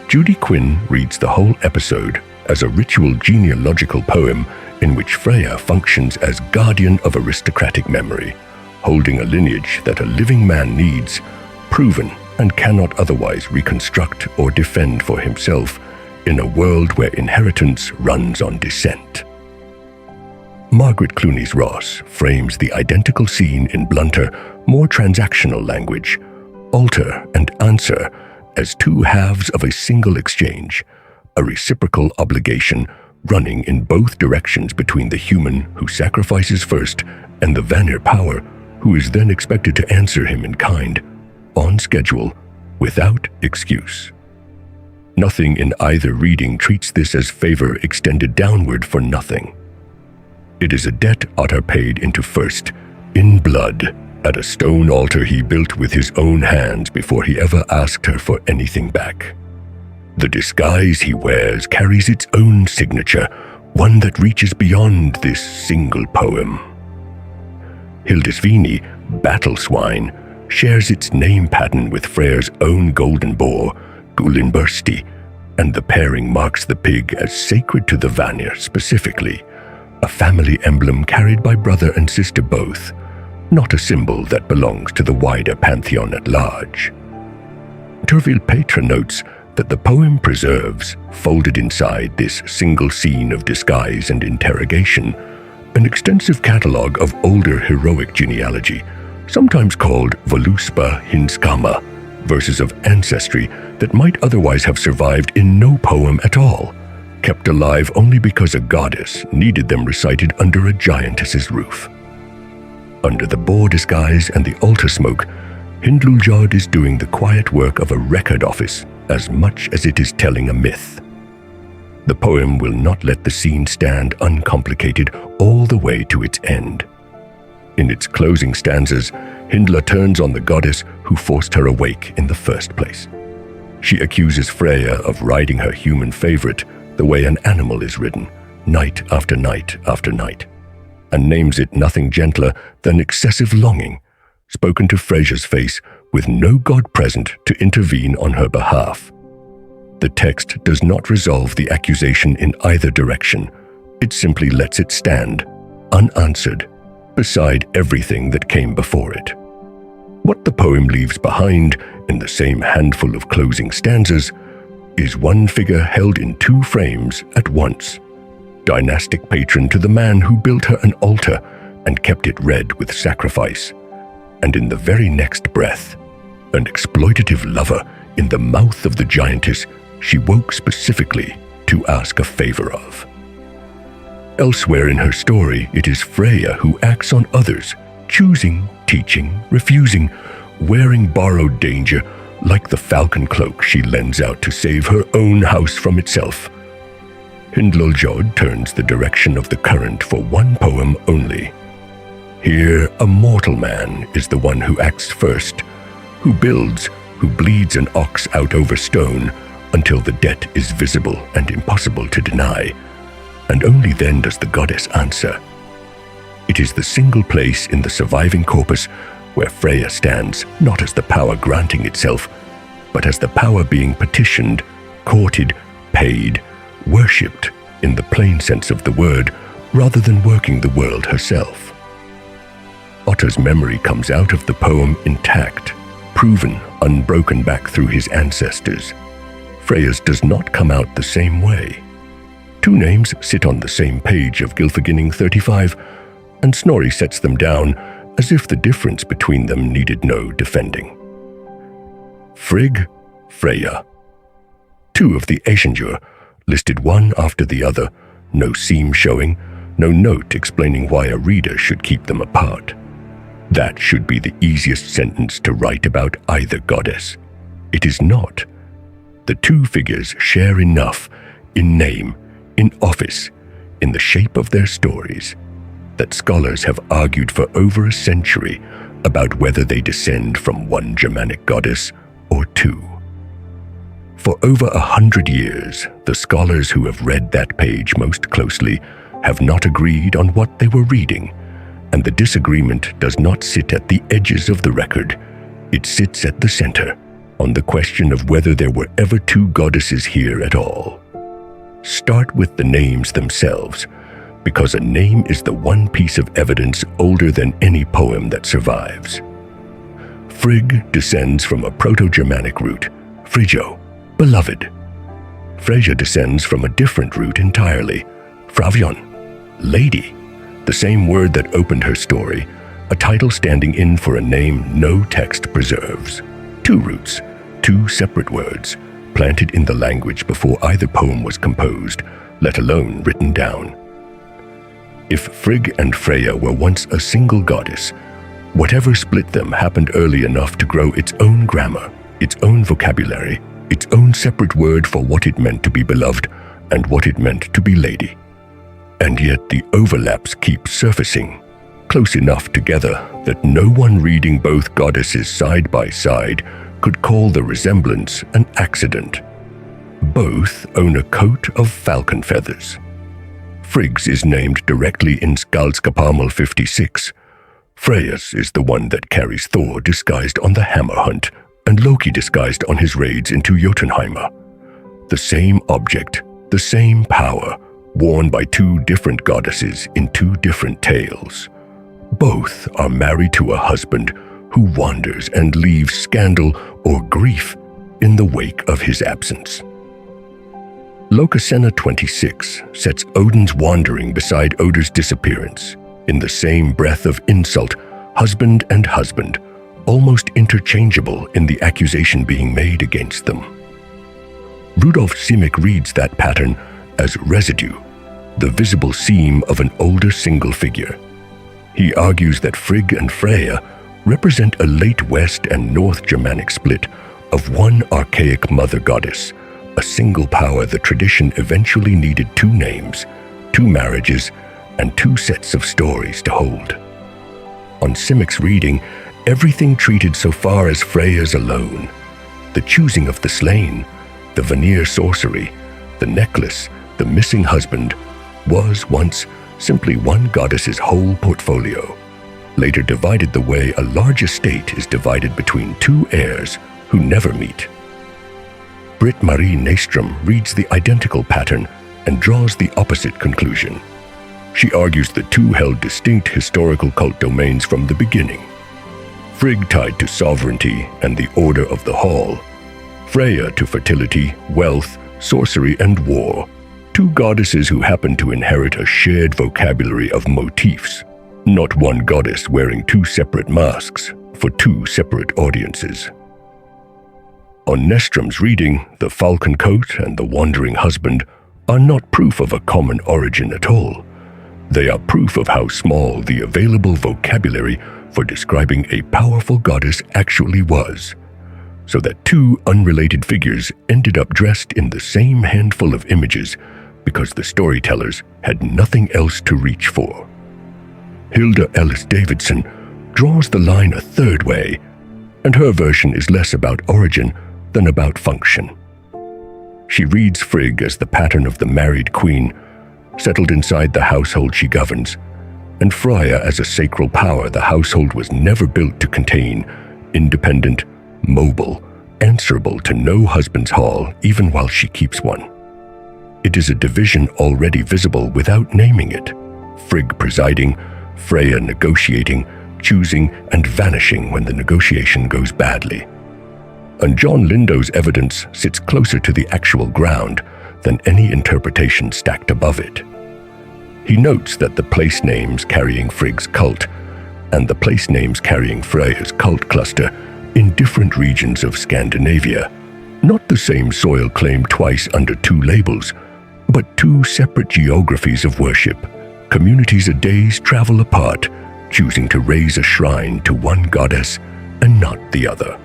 Judy Quinn reads the whole episode as a ritual genealogical poem in which Freyja functions as guardian of aristocratic memory, holding a lineage that a living man needs, proven and cannot otherwise reconstruct or defend for himself in a world where inheritance runs on descent. Margaret Clooney's Ross frames the identical scene in blunter, more transactional language, altar and answer, as two halves of a single exchange, a reciprocal obligation running in both directions between the human who sacrifices first and the Vanir power who is then expected to answer him in kind, on schedule, without excuse. Nothing in either reading treats this as favor extended downward for nothing. It is a debt Óttar paid into first, in blood, at a stone altar he built with his own hands before he ever asked her for anything back. The disguise he wears carries its own signature, one that reaches beyond this single poem. Hildisvíni, battle swine, shares its name pattern with Freyja's own golden boar, Gulinbursti, and the pairing marks the pig as sacred to the Vanir specifically, a family emblem carried by brother and sister both, not a symbol that belongs to the wider pantheon at large. Turville Petra notes that the poem preserves, folded inside this single scene of disguise and interrogation, an extensive catalogue of older heroic genealogy, sometimes called Voluspa Hinskama, verses of ancestry that might otherwise have survived in no poem at all, kept alive only because a goddess needed them recited under a giantess's roof. Under the boar disguise and the altar smoke, Hyndluljóð is doing the quiet work of a record office as much as it is telling a myth. The poem will not let the scene stand uncomplicated all the way to its end. In its closing stanzas, Hyndla turns on the goddess who forced her awake in the first place. She accuses Freyja of riding her human favorite the way an animal is ridden, night after night after night, and names it nothing gentler than excessive longing, spoken to Freyja's face with no god present to intervene on her behalf. The text does not resolve the accusation in either direction. It simply lets it stand, unanswered, beside everything that came before it. What the poem leaves behind in the same handful of closing stanzas is one figure held in two frames at once, dynastic patron to the man who built her an altar and kept it red with sacrifice, and in the very next breath, an exploitative lover in the mouth of the giantess she woke specifically to ask a favor of. Elsewhere in her story, it is Freyja who acts on others, choosing, teaching, refusing, wearing borrowed danger like the falcon cloak she lends out to save her own house from itself. Hyndluljóð turns the direction of the current for one poem only. Here, a mortal man is the one who acts first, who builds, who bleeds an ox out over stone until the debt is visible and impossible to deny, and only then does the goddess answer. It is the single place in the surviving corpus where Freyja stands not as the power granting itself, but as the power being petitioned, courted, paid, worshipped in the plain sense of the word, rather than working the world herself. Óttar's memory comes out of the poem intact, proven, unbroken back through his ancestors. Freyja's does not come out the same way. Two names sit on the same page of Gylfaginning 35, and Snorri sets them down as if the difference between them needed no defending. Frigg, Freyja. Two of the Æsir, listed one after the other, no seam showing, no note explaining why a reader should keep them apart. That should be the easiest sentence to write about either goddess. It is not. The two figures share enough in name, in office, in the shape of their stories, that scholars have argued for over a century about whether they descend from one Germanic goddess or two. For over 100 years, the scholars who have read that page most closely have not agreed on what they were reading, and the disagreement does not sit at the edges of the record. It sits at the center, on the question of whether there were ever two goddesses here at all. Start with the names themselves, because a name is the one piece of evidence older than any poem that survives. Frigg descends from a Proto-Germanic root, Friggjo, beloved. Freyja descends from a different root entirely, Frávjon, lady, the same word that opened her story, a title standing in for a name no text preserves. Two roots, two separate words, planted in the language before either poem was composed, let alone written down. If Frigg and Freyja were once a single goddess, whatever split them happened early enough to grow its own grammar, its own vocabulary, its own separate word for what it meant to be beloved and what it meant to be lady. And yet the overlaps keep surfacing, close enough together that no one reading both goddesses side by side could call the resemblance an accident. Both own a coat of falcon feathers. Frigg's is named directly in Skaldskaparmal 56. Freyja's is the one that carries Thor disguised on the hammer hunt and Loki disguised on his raids into Jotunheimr. The same object, the same power, worn by two different goddesses in two different tales. Both are married to a husband who wanders and leaves scandal or grief in the wake of his absence. Lokasenna 26 sets Odin's wandering beside Odin's disappearance, in the same breath of insult, husband and husband, almost interchangeable in the accusation being made against them. Rudolf Simek reads that pattern as residue, the visible seam of an older single figure. He argues that Frigg and Freyja represent a late West and North Germanic split of one archaic mother goddess, a single power the tradition eventually needed two names, two marriages, and two sets of stories to hold. On Simic's reading, everything treated so far as Freyja's alone. The choosing of the slain, the veneer sorcery, the necklace, the missing husband, was once simply one goddess's whole portfolio, later divided the way a large estate is divided between two heirs who never meet. Britt-Marie Nystrom reads the identical pattern and draws the opposite conclusion. She argues the two held distinct historical cult domains from the beginning. Frigg tied to sovereignty and the order of the hall, Freyja to fertility, wealth, sorcery, and war, two goddesses who happen to inherit a shared vocabulary of motifs, not one goddess wearing two separate masks for two separate audiences. On Nestrom's reading, the falcon coat and the wandering husband are not proof of a common origin at all. They are proof of how small the available vocabulary for describing a powerful goddess actually was, so that two unrelated figures ended up dressed in the same handful of images because the storytellers had nothing else to reach for. Hilda Ellis Davidson draws the line a third way, and her version is less about origin than about function. She reads Frigg as the pattern of the married queen, settled inside the household she governs, and Freyja as a sacral power the household was never built to contain, independent, mobile, answerable to no husband's hall even while she keeps one. It is a division already visible without naming it, Frigg presiding, Freyja negotiating, choosing, and vanishing when the negotiation goes badly. And John Lindau's evidence sits closer to the actual ground than any interpretation stacked above it. He notes that the place names carrying Frigg's cult and the place names carrying Freyja's cult cluster in different regions of Scandinavia, not the same soil claimed twice under two labels, but two separate geographies of worship, communities a day's travel apart, choosing to raise a shrine to one goddess and not the other.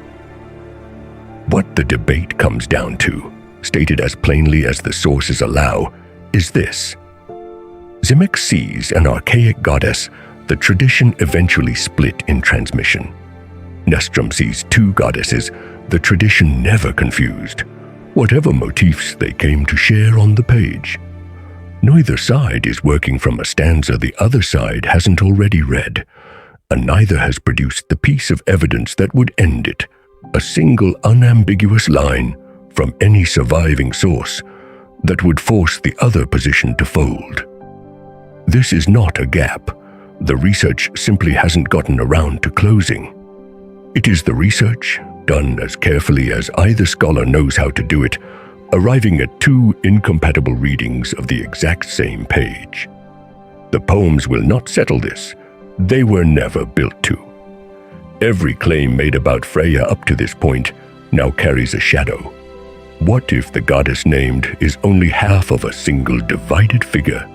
What the debate comes down to, stated as plainly as the sources allow, is this. Simic sees an archaic goddess the tradition eventually split in transmission. Nystrom sees two goddesses the tradition never confused, whatever motifs they came to share on the page. Neither side is working from a stanza the other side hasn't already read, and neither has produced the piece of evidence that would end it, a single unambiguous line from any surviving source that would force the other position to fold. This is not a gap. The research simply hasn't gotten around to closing. It is the research, done as carefully as either scholar knows how to do it, arriving at two incompatible readings of the exact same page. The poems will not settle this. They were never built to. Every claim made about Freyja up to this point now carries a shadow. What if the goddess named is only half of a single divided figure?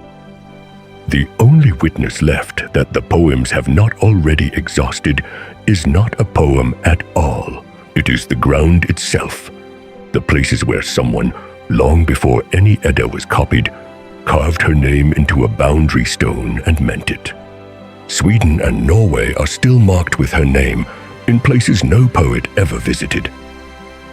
The only witness left that the poems have not already exhausted is not a poem at all. It is the ground itself, the places where someone, long before any Edda was copied, carved her name into a boundary stone and meant it. Sweden and Norway are still marked with her name in places no poet ever visited.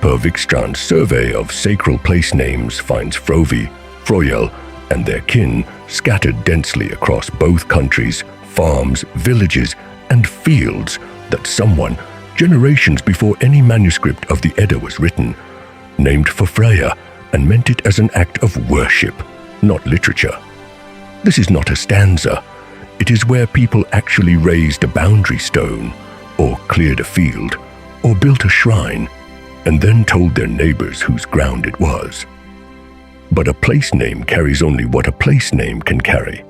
Per Wikstrand's survey of sacral place names finds Frovi, Frøyel, and their kin scattered densely across both countries, farms, villages, and fields that someone, generations before any manuscript of the Edda was written, named for Freyja and meant it as an act of worship, not literature. This is not a stanza. It is where people actually raised a boundary stone, or cleared a field, or built a shrine, and then told their neighbors whose ground it was. But a place name carries only what a place name can carry.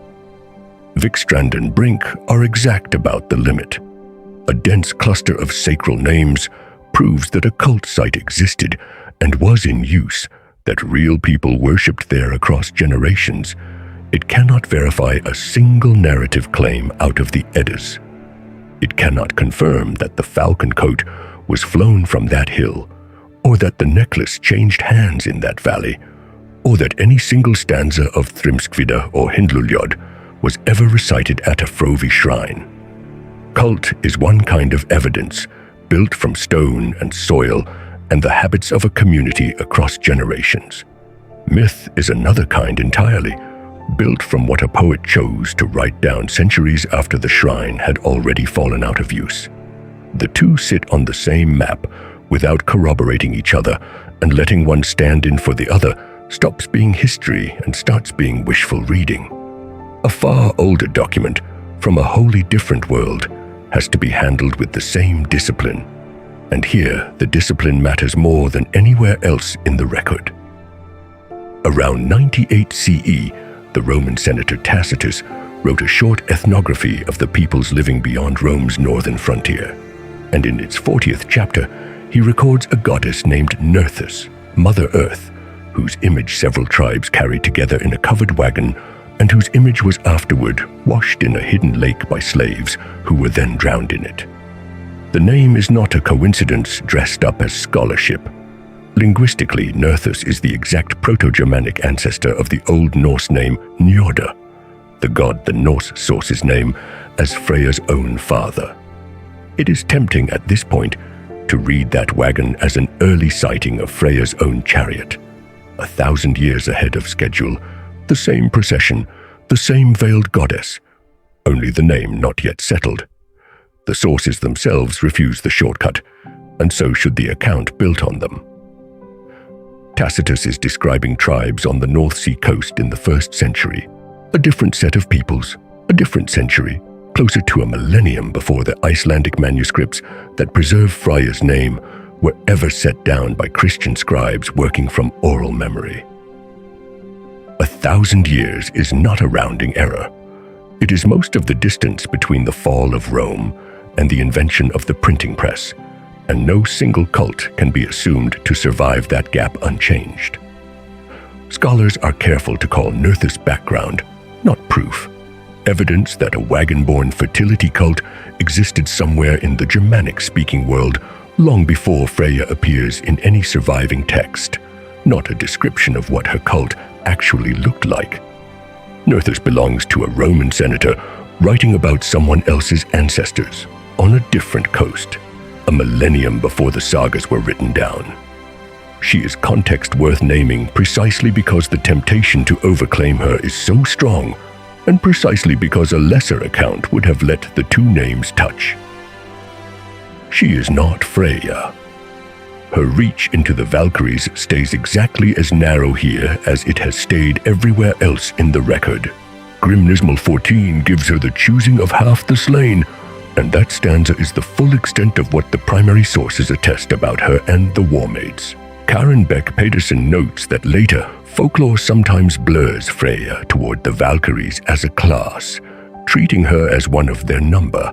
Wikstrand and Brink are exact about the limit. A dense cluster of sacral names proves that a cult site existed and was in use that real people worshipped there across generations, it cannot verify a single narrative claim out of the Eddas. It cannot confirm that the falcon coat was flown from that hill, or that the necklace changed hands in that valley, or that any single stanza of Thrimskvida or Hyndluljóð was ever recited at a Frovi shrine. Cult is one kind of evidence, built from stone and soil and the habits of a community across generations. Myth is another kind entirely, built from what a poet chose to write down centuries after the shrine had already fallen out of use. The two sit on the same map without corroborating each other, and letting one stand in for the other stops being history and starts being wishful reading. A far older document from a wholly different world has to be handled with the same discipline, and here the discipline matters more than anywhere else in the record. Around 98 CE, the Roman senator Tacitus wrote a short ethnography of the peoples living beyond Rome's northern frontier, and in its 40th chapter, he records a goddess named Nerthus, Mother Earth, whose image several tribes carried together in a covered wagon, and whose image was afterward washed in a hidden lake by slaves who were then drowned in it. The name is not a coincidence dressed up as scholarship. Linguistically, Nerthus is the exact Proto-Germanic ancestor of the Old Norse name Njorda, the god the Norse sources name as Freyja's own father. It is tempting at this point to read that wagon as an early sighting of Freyja's own chariot. 1,000 years ahead of schedule, the same procession, the same veiled goddess, only the name not yet settled. The sources themselves refuse the shortcut, and so should the account built on them. Tacitus is describing tribes on the North Sea coast in the 1st century, a different set of peoples, a different century, closer to a millennium before the Icelandic manuscripts that preserve Freyja's name were ever set down by Christian scribes working from oral memory. 1,000 years is not a rounding error. It is most of the distance between the fall of Rome and the invention of the printing press, and no single cult can be assumed to survive that gap unchanged. Scholars are careful to call Nerthus' background, not proof, evidence that a wagon-born fertility cult existed somewhere in the Germanic-speaking world long before Freyja appears in any surviving text, not a description of what her cult actually looked like. Nerthus belongs to a Roman senator writing about someone else's ancestors on a different coast, a millennium before the sagas were written down. She is context worth naming precisely because the temptation to overclaim her is so strong, and precisely because a lesser account would have let the two names touch. She is not Freyja. Her reach into the Valkyries stays exactly as narrow here as it has stayed everywhere else in the record. Grímnismál 14 gives her the choosing of half the slain, and that stanza is the full extent of what the primary sources attest about her and the war maids. Karen Beck Pedersen notes that later, folklore sometimes blurs Freyja toward the Valkyries as a class, treating her as one of their number,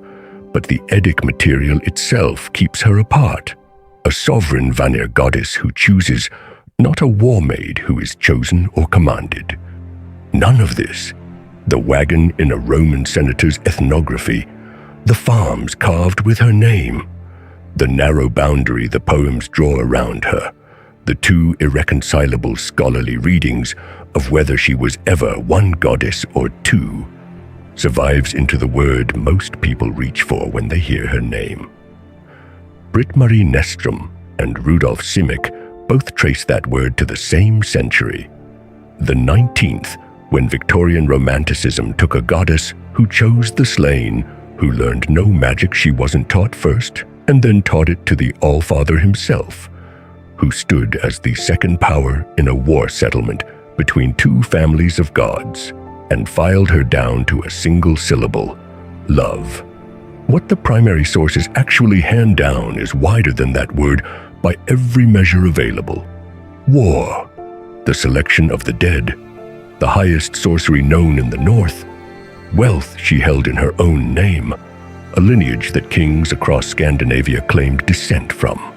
but the Eddic material itself keeps her apart, a sovereign Vanir goddess who chooses, not a war maid who is chosen or commanded. None of this. The wagon in a Roman senator's ethnography, the farms carved with her name, the narrow boundary the poems draw around her, the two irreconcilable scholarly readings of whether she was ever one goddess or two, survives into the word most people reach for when they hear her name. Britt-Marie Nestrom and Rudolf Simek both trace that word to the same century, the 19th, when Victorian Romanticism took a goddess who chose the slain, who learned no magic she wasn't taught first, and then taught it to the Allfather himself, who stood as the second power in a war settlement between two families of gods, and filed her down to a single syllable, love. What the primary sources actually hand down is wider than that word by every measure available. War, the selection of the dead, the highest sorcery known in the North, wealth she held in her own name, a lineage that kings across Scandinavia claimed descent from.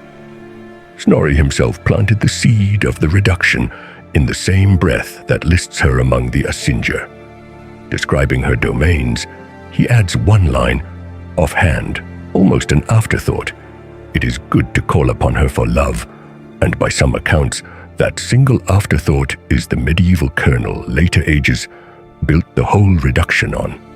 Snorri himself planted the seed of the reduction in the same breath that lists her among the Asingja. Describing her domains, he adds one line, offhand, almost an afterthought. It is good to call upon her for love, and by some accounts, that single afterthought is the medieval kernel later ages built the whole reduction on.